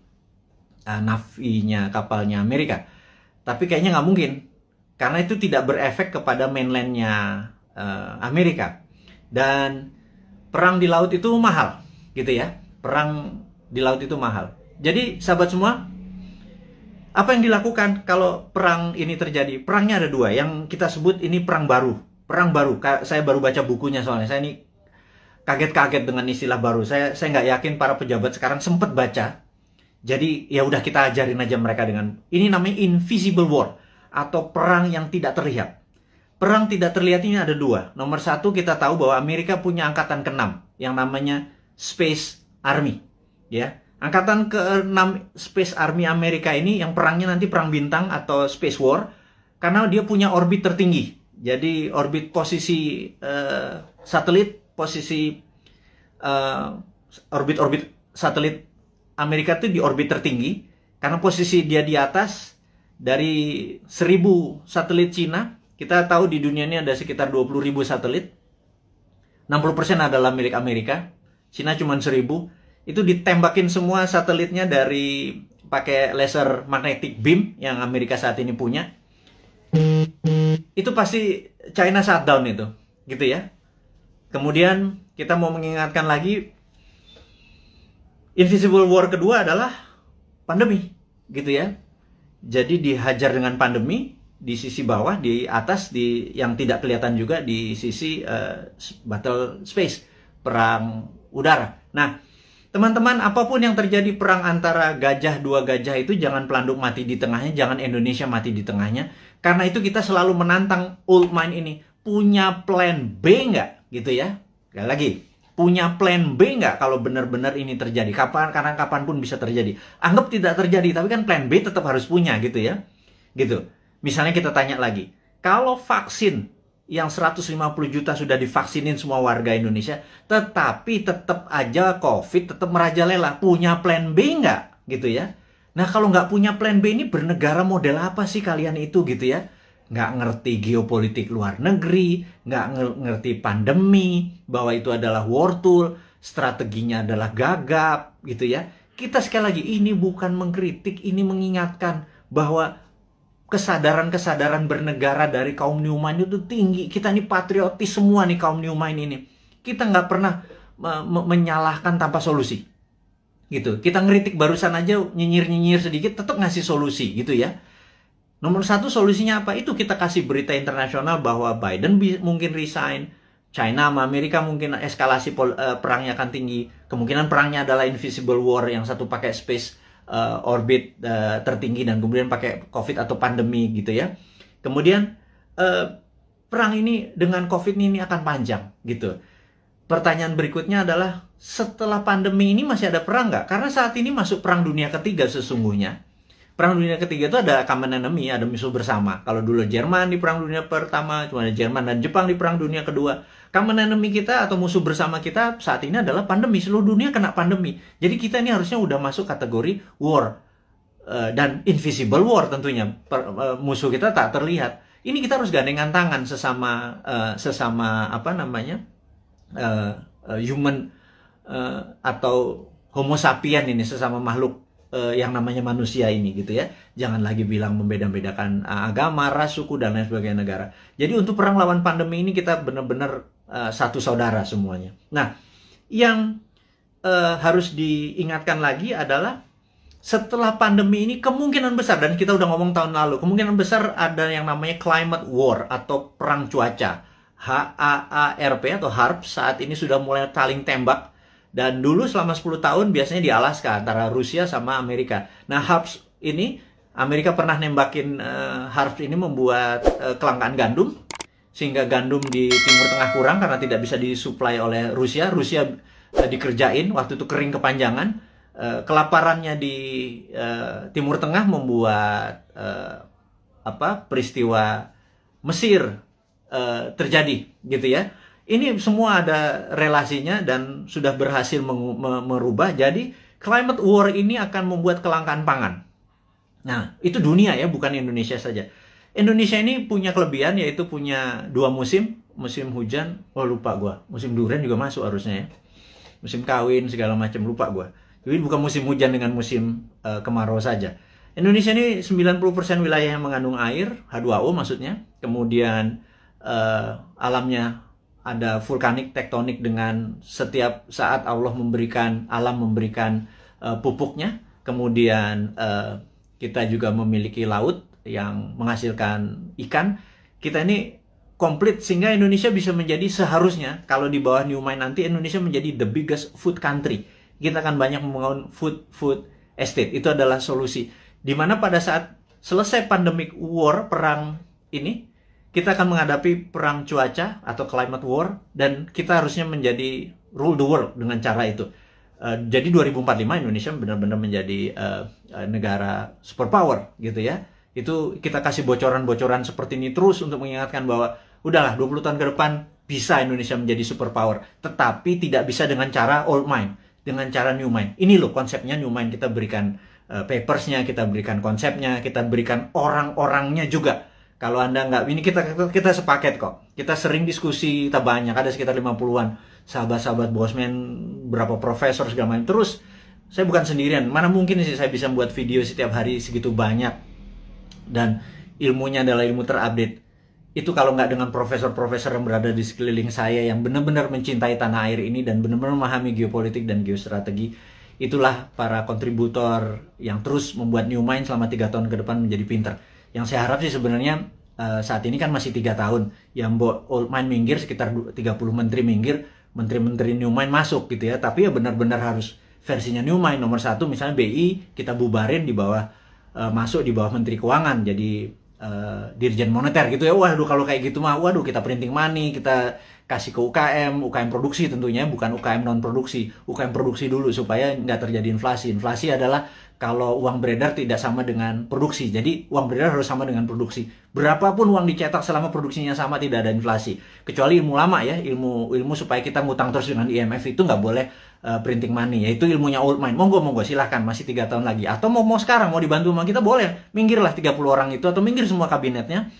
navinya kapalnya Amerika. Tapi kayaknya nggak mungkin, karena itu tidak berefek kepada mainlandnya Amerika. Dan perang di laut itu mahal, gitu ya. Perang di laut itu mahal. Jadi sahabat semua, apa yang dilakukan kalau perang ini terjadi? Perangnya ada dua, yang kita sebut ini perang baru. Perang baru, saya baru baca bukunya soalnya. Saya ini kaget-kaget dengan istilah baru. Saya nggak yakin para pejabat sekarang sempat baca. Jadi ya udah kita ajarin aja mereka dengan ini namanya invisible war atau perang yang tidak terlihat. Perang tidak terlihat ini ada dua. Nomor satu, kita tahu bahwa Amerika punya angkatan ke-6 yang namanya Space Army, ya. Angkatan ke-6 Space Army Amerika ini yang perangnya nanti perang bintang atau Space War, karena dia punya orbit tertinggi. Jadi orbit posisi satelit, posisi orbit satelit Amerika itu di orbit tertinggi, karena posisi dia di atas dari 1000 satelit Cina. Kita tahu di dunia ini ada sekitar 20.000 satelit. 60% adalah milik Amerika. Cina cuma 1000. Itu ditembakin semua satelitnya dari pakai laser magnetic beam yang Amerika saat ini punya. Itu pasti China shutdown itu, gitu ya. Kemudian kita mau mengingatkan lagi, invisible war kedua adalah pandemi, gitu ya. Jadi dihajar dengan pandemi di sisi bawah, di atas, di yang tidak kelihatan juga di sisi battle space, perang udara. Nah, teman-teman, apapun yang terjadi perang antara dua gajah itu, jangan pelanduk mati di tengahnya, jangan Indonesia mati di tengahnya. Karena itu kita selalu menantang old mind ini. Punya plan B nggak? Gitu ya. Sekali lagi, punya plan B nggak kalau benar-benar ini terjadi? Karena kapanpun bisa terjadi. Anggap tidak terjadi, tapi kan plan B tetap harus punya, gitu ya. Gitu. Misalnya kita tanya lagi, kalau vaksin yang 150 juta sudah divaksinin semua warga Indonesia, tetapi tetap aja COVID tetap merajalela. Punya plan B nggak? Gitu ya. Nah, kalau nggak punya plan B ini bernegara model apa sih kalian itu, gitu ya? Nggak ngerti geopolitik luar negeri, nggak ngerti pandemi, bahwa itu adalah war tool, strateginya adalah gagap, gitu ya. Kita sekali lagi, ini bukan mengkritik, ini mengingatkan bahwa kesadaran bernegara dari kaum New Mind itu tinggi. Kita ini patriotis semua nih kaum New Mind ini. Kita nggak pernah menyalahkan tanpa solusi. Gitu. Kita ngeritik barusan aja, nyinyir-nyinyir sedikit, tetap ngasih solusi, gitu ya. Nomor satu solusinya apa? Itu kita kasih berita internasional bahwa Biden mungkin resign, China sama Amerika mungkin eskalasi perangnya akan tinggi. Kemungkinan perangnya adalah invisible war, yang satu pakai space orbit tertinggi dan kemudian pakai COVID atau pandemi, gitu ya. Kemudian perang ini dengan COVID ini akan panjang, gitu. Pertanyaan berikutnya adalah, setelah pandemi ini masih ada perang nggak? Karena saat ini masuk perang dunia ketiga sesungguhnya. Perang dunia ketiga itu ada common enemy, ada musuh bersama. Kalau dulu Jerman di perang dunia pertama, cuma ada Jerman dan Jepang di perang dunia kedua. Common enemy kita atau musuh bersama kita saat ini adalah pandemi. Seluruh dunia kena pandemi. Jadi kita ini harusnya udah masuk kategori war. Dan invisible war tentunya. Musuh kita tak terlihat. Ini kita harus gandengan tangan sesama apa namanya, human atau homo sapien ini, sesama makhluk yang namanya manusia ini, gitu ya. Jangan lagi bilang membeda-bedakan agama, ras, suku, dan lain sebagainya negara. Jadi untuk perang lawan pandemi ini kita benar-benar satu saudara semuanya. Nah, yang harus diingatkan lagi adalah setelah pandemi ini kemungkinan besar, dan kita udah ngomong tahun lalu, kemungkinan besar ada yang namanya climate war atau perang cuaca. HAARP atau HARP saat ini sudah mulai saling tembak. Dan dulu selama 10 tahun biasanya di Alaska antara Rusia sama Amerika. Nah, HARP ini Amerika pernah nembakin Harvard ini membuat kelangkaan gandum, sehingga gandum di Timur Tengah kurang karena tidak bisa disuplai oleh Rusia. Rusia dikerjain, waktu itu kering kepanjangan. Kelaparannya di Timur Tengah membuat peristiwa Mesir terjadi, gitu ya. Ini semua ada relasinya dan sudah berhasil merubah. Jadi climate war ini akan membuat kelangkaan pangan. Nah, itu dunia ya, bukan Indonesia saja. Indonesia ini punya kelebihan, yaitu punya 2 musim. Musim hujan, lupa gua. Musim durian juga masuk harusnya ya. Musim kawin, segala macam, lupa gua. Jadi bukan musim hujan dengan musim kemarau saja. Indonesia ini 90% wilayah yang mengandung air, H2O maksudnya. Kemudian alamnya ada vulkanik, tektonik, dengan setiap saat alam memberikan pupuknya. Kemudian kita juga memiliki laut yang menghasilkan ikan. Kita ini komplit sehingga Indonesia bisa menjadi, seharusnya kalau di bawah New Mind nanti, Indonesia menjadi the biggest food country. Kita akan banyak membangun food estate. Itu adalah solusi. Dimana pada saat selesai pandemic war, perang ini, kita akan menghadapi perang cuaca atau climate war, dan kita harusnya menjadi rule the world dengan cara itu. Jadi 2045 Indonesia benar-benar menjadi negara superpower, gitu ya. Itu kita kasih bocoran-bocoran seperti ini terus untuk mengingatkan bahwa udahlah, 20 tahun ke depan bisa Indonesia menjadi superpower, tetapi tidak bisa dengan cara old mind, dengan cara new mind. Ini loh konsepnya new mind. Kita berikan papersnya, kita berikan konsepnya, kita berikan orang-orangnya juga. Kalau Anda nggak, ini kita sepaket kok. Kita sering diskusi, kita banyak, ada sekitar 50-an sahabat-sahabat Bosman, berapa profesor segala macam. Terus saya bukan sendirian. Mana mungkin sih saya bisa buat video setiap hari segitu banyak, dan ilmunya adalah ilmu terupdate. Itu kalau nggak dengan profesor-profesor yang berada di sekeliling saya yang benar-benar mencintai tanah air ini dan benar-benar memahami geopolitik dan geostrategi. Itulah para kontributor yang terus membuat New Mind selama 3 tahun ke depan menjadi pinter. Yang saya harap sih sebenarnya saat ini kan masih 3 tahun. Yang old mind minggir, sekitar 30 menteri minggir, menteri-menteri New Mind masuk gitu ya. Tapi ya benar-benar harus versinya New Mind. Nomor 1 misalnya BI kita bubarin di bawah, masuk di bawah Menteri Keuangan, jadi Dirjen Moneter gitu ya. Waduh, kalau kayak gitu mah, waduh, kita printing money, kita kasih ke UKM produksi tentunya, bukan UKM non produksi, UKM produksi dulu supaya nggak terjadi inflasi. Inflasi adalah kalau uang beredar tidak sama dengan produksi, jadi uang beredar harus sama dengan produksi. Berapapun uang dicetak selama produksinya sama, tidak ada inflasi. Kecuali ilmu lama ya, ilmu supaya kita ngutang terus dengan IMF, itu nggak boleh printing money, yaitu ilmunya old mind. Monggo silahkan, masih 3 tahun lagi. Atau mau sekarang mau dibantu sama kita, boleh, minggirlah 30 orang itu, atau minggir semua kabinetnya.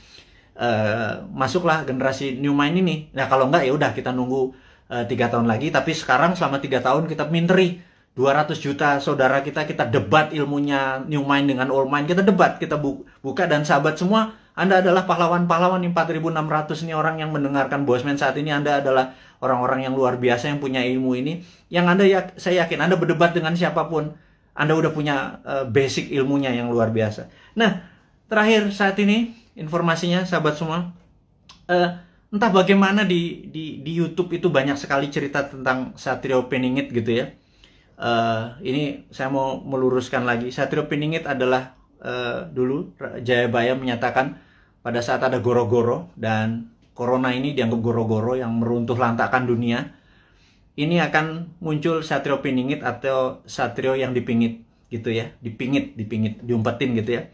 Masuklah generasi New Mind ini. Nah kalau enggak ya udah, kita nunggu 3 tahun lagi. Tapi sekarang selama 3 tahun kita minteri 200 juta saudara kita debat ilmunya New Mind dengan Old Mind. Kita debat, kita buka, dan sahabat semua, Anda adalah pahlawan-pahlawan. 4.600 ini orang yang mendengarkan Bosman saat ini. Anda adalah orang-orang yang luar biasa yang punya ilmu ini. Yang Anda, saya yakin Anda berdebat dengan siapapun, Anda udah punya basic ilmunya yang luar biasa. Nah, terakhir saat ini informasinya sahabat semua, entah bagaimana di YouTube itu banyak sekali cerita tentang Satrio Piningit gitu ya. Ini saya mau meluruskan lagi. Satrio Piningit adalah dulu Jayabaya menyatakan pada saat ada goro-goro, dan corona ini dianggap goro-goro yang meruntuh lantakan dunia, ini akan muncul Satrio Piningit atau Satrio yang dipingit gitu ya, dipingit, diumpetin gitu ya.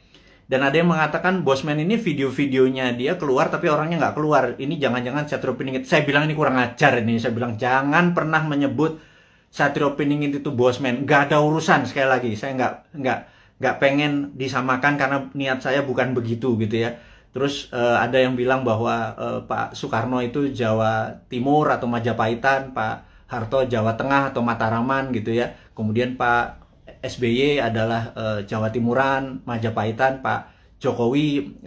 Dan ada yang mengatakan Bosman ini video-videonya dia keluar tapi orangnya nggak keluar. Ini jangan-jangan Satrio Piningit. Saya bilang ini kurang ajar ini. Saya bilang jangan pernah menyebut Satrio Piningit itu Bosman. Nggak ada urusan, sekali lagi. Saya nggak pengen disamakan karena niat saya bukan begitu gitu ya. Terus ada yang bilang bahwa Pak Soekarno itu Jawa Timur atau Majapahitan, Pak Harto Jawa Tengah atau Mataraman gitu ya. Kemudian Pak SBY adalah Jawa Timuran, Majapahitan, Pak Jokowi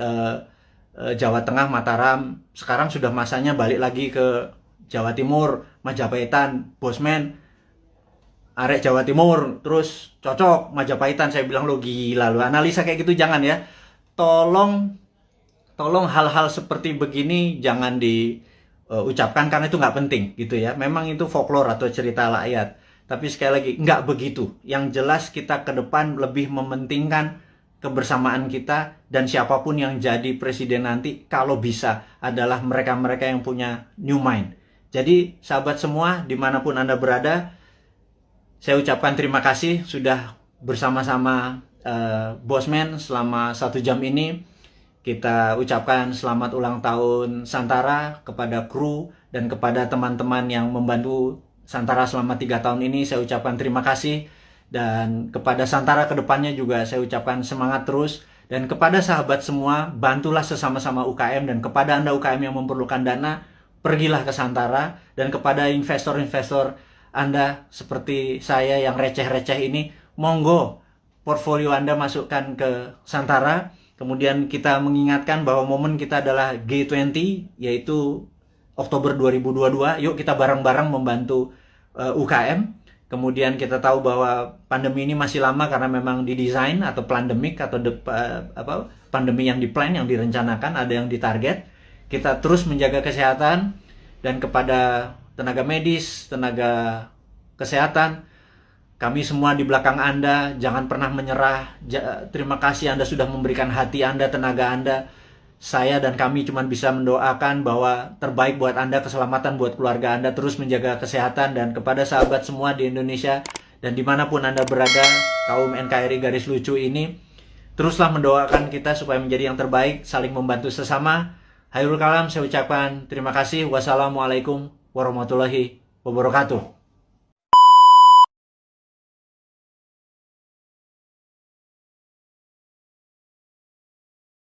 Jawa Tengah, Mataram. Sekarang sudah masanya balik lagi ke Jawa Timur, Majapahitan, Bosman, arek Jawa Timur, terus cocok Majapahitan. Saya bilang lo gila, lo analisa kayak gitu jangan ya. Tolong hal-hal seperti begini jangan diucapkan karena itu nggak penting gitu ya. Memang itu folklore atau cerita rakyat. Tapi sekali lagi, nggak begitu. Yang jelas kita ke depan lebih mementingkan kebersamaan kita, dan siapapun yang jadi presiden nanti kalau bisa adalah mereka-mereka yang punya new mind. Jadi sahabat semua dimanapun Anda berada, saya ucapkan terima kasih sudah bersama-sama Bosman selama 1 jam ini. Kita ucapkan selamat ulang tahun Santara kepada kru dan kepada teman-teman yang membantu Santara selama 3 tahun ini. Saya ucapkan terima kasih. Dan kepada Santara kedepannya juga saya ucapkan semangat terus. Dan kepada sahabat semua, bantulah sesama-sama UKM. Dan kepada Anda UKM yang memerlukan dana, pergilah ke Santara. Dan kepada investor-investor Anda seperti saya yang receh-receh ini, monggo portfolio Anda masukkan ke Santara. Kemudian kita mengingatkan bahwa momen kita adalah G20, yaitu Oktober 2022. Yuk kita bareng-bareng membantu UKM. Kemudian kita tahu bahwa pandemi ini masih lama karena memang didesain atau pandemik atau pandemi yang diplan, yang direncanakan, ada yang ditarget. Kita terus menjaga kesehatan, dan kepada tenaga medis, tenaga kesehatan, kami semua di belakang Anda, jangan pernah menyerah. Terima kasih Anda sudah memberikan hati Anda, tenaga Anda. Saya dan kami cuma bisa mendoakan bahwa terbaik buat Anda, keselamatan buat keluarga Anda, terus menjaga kesehatan. Dan kepada sahabat semua di Indonesia dan dimanapun Anda berada, kaum NKRI garis lucu ini, teruslah mendoakan kita supaya menjadi yang terbaik, saling membantu sesama. Hairul kalam, saya ucapkan terima kasih. Wassalamualaikum warahmatullahi wabarakatuh.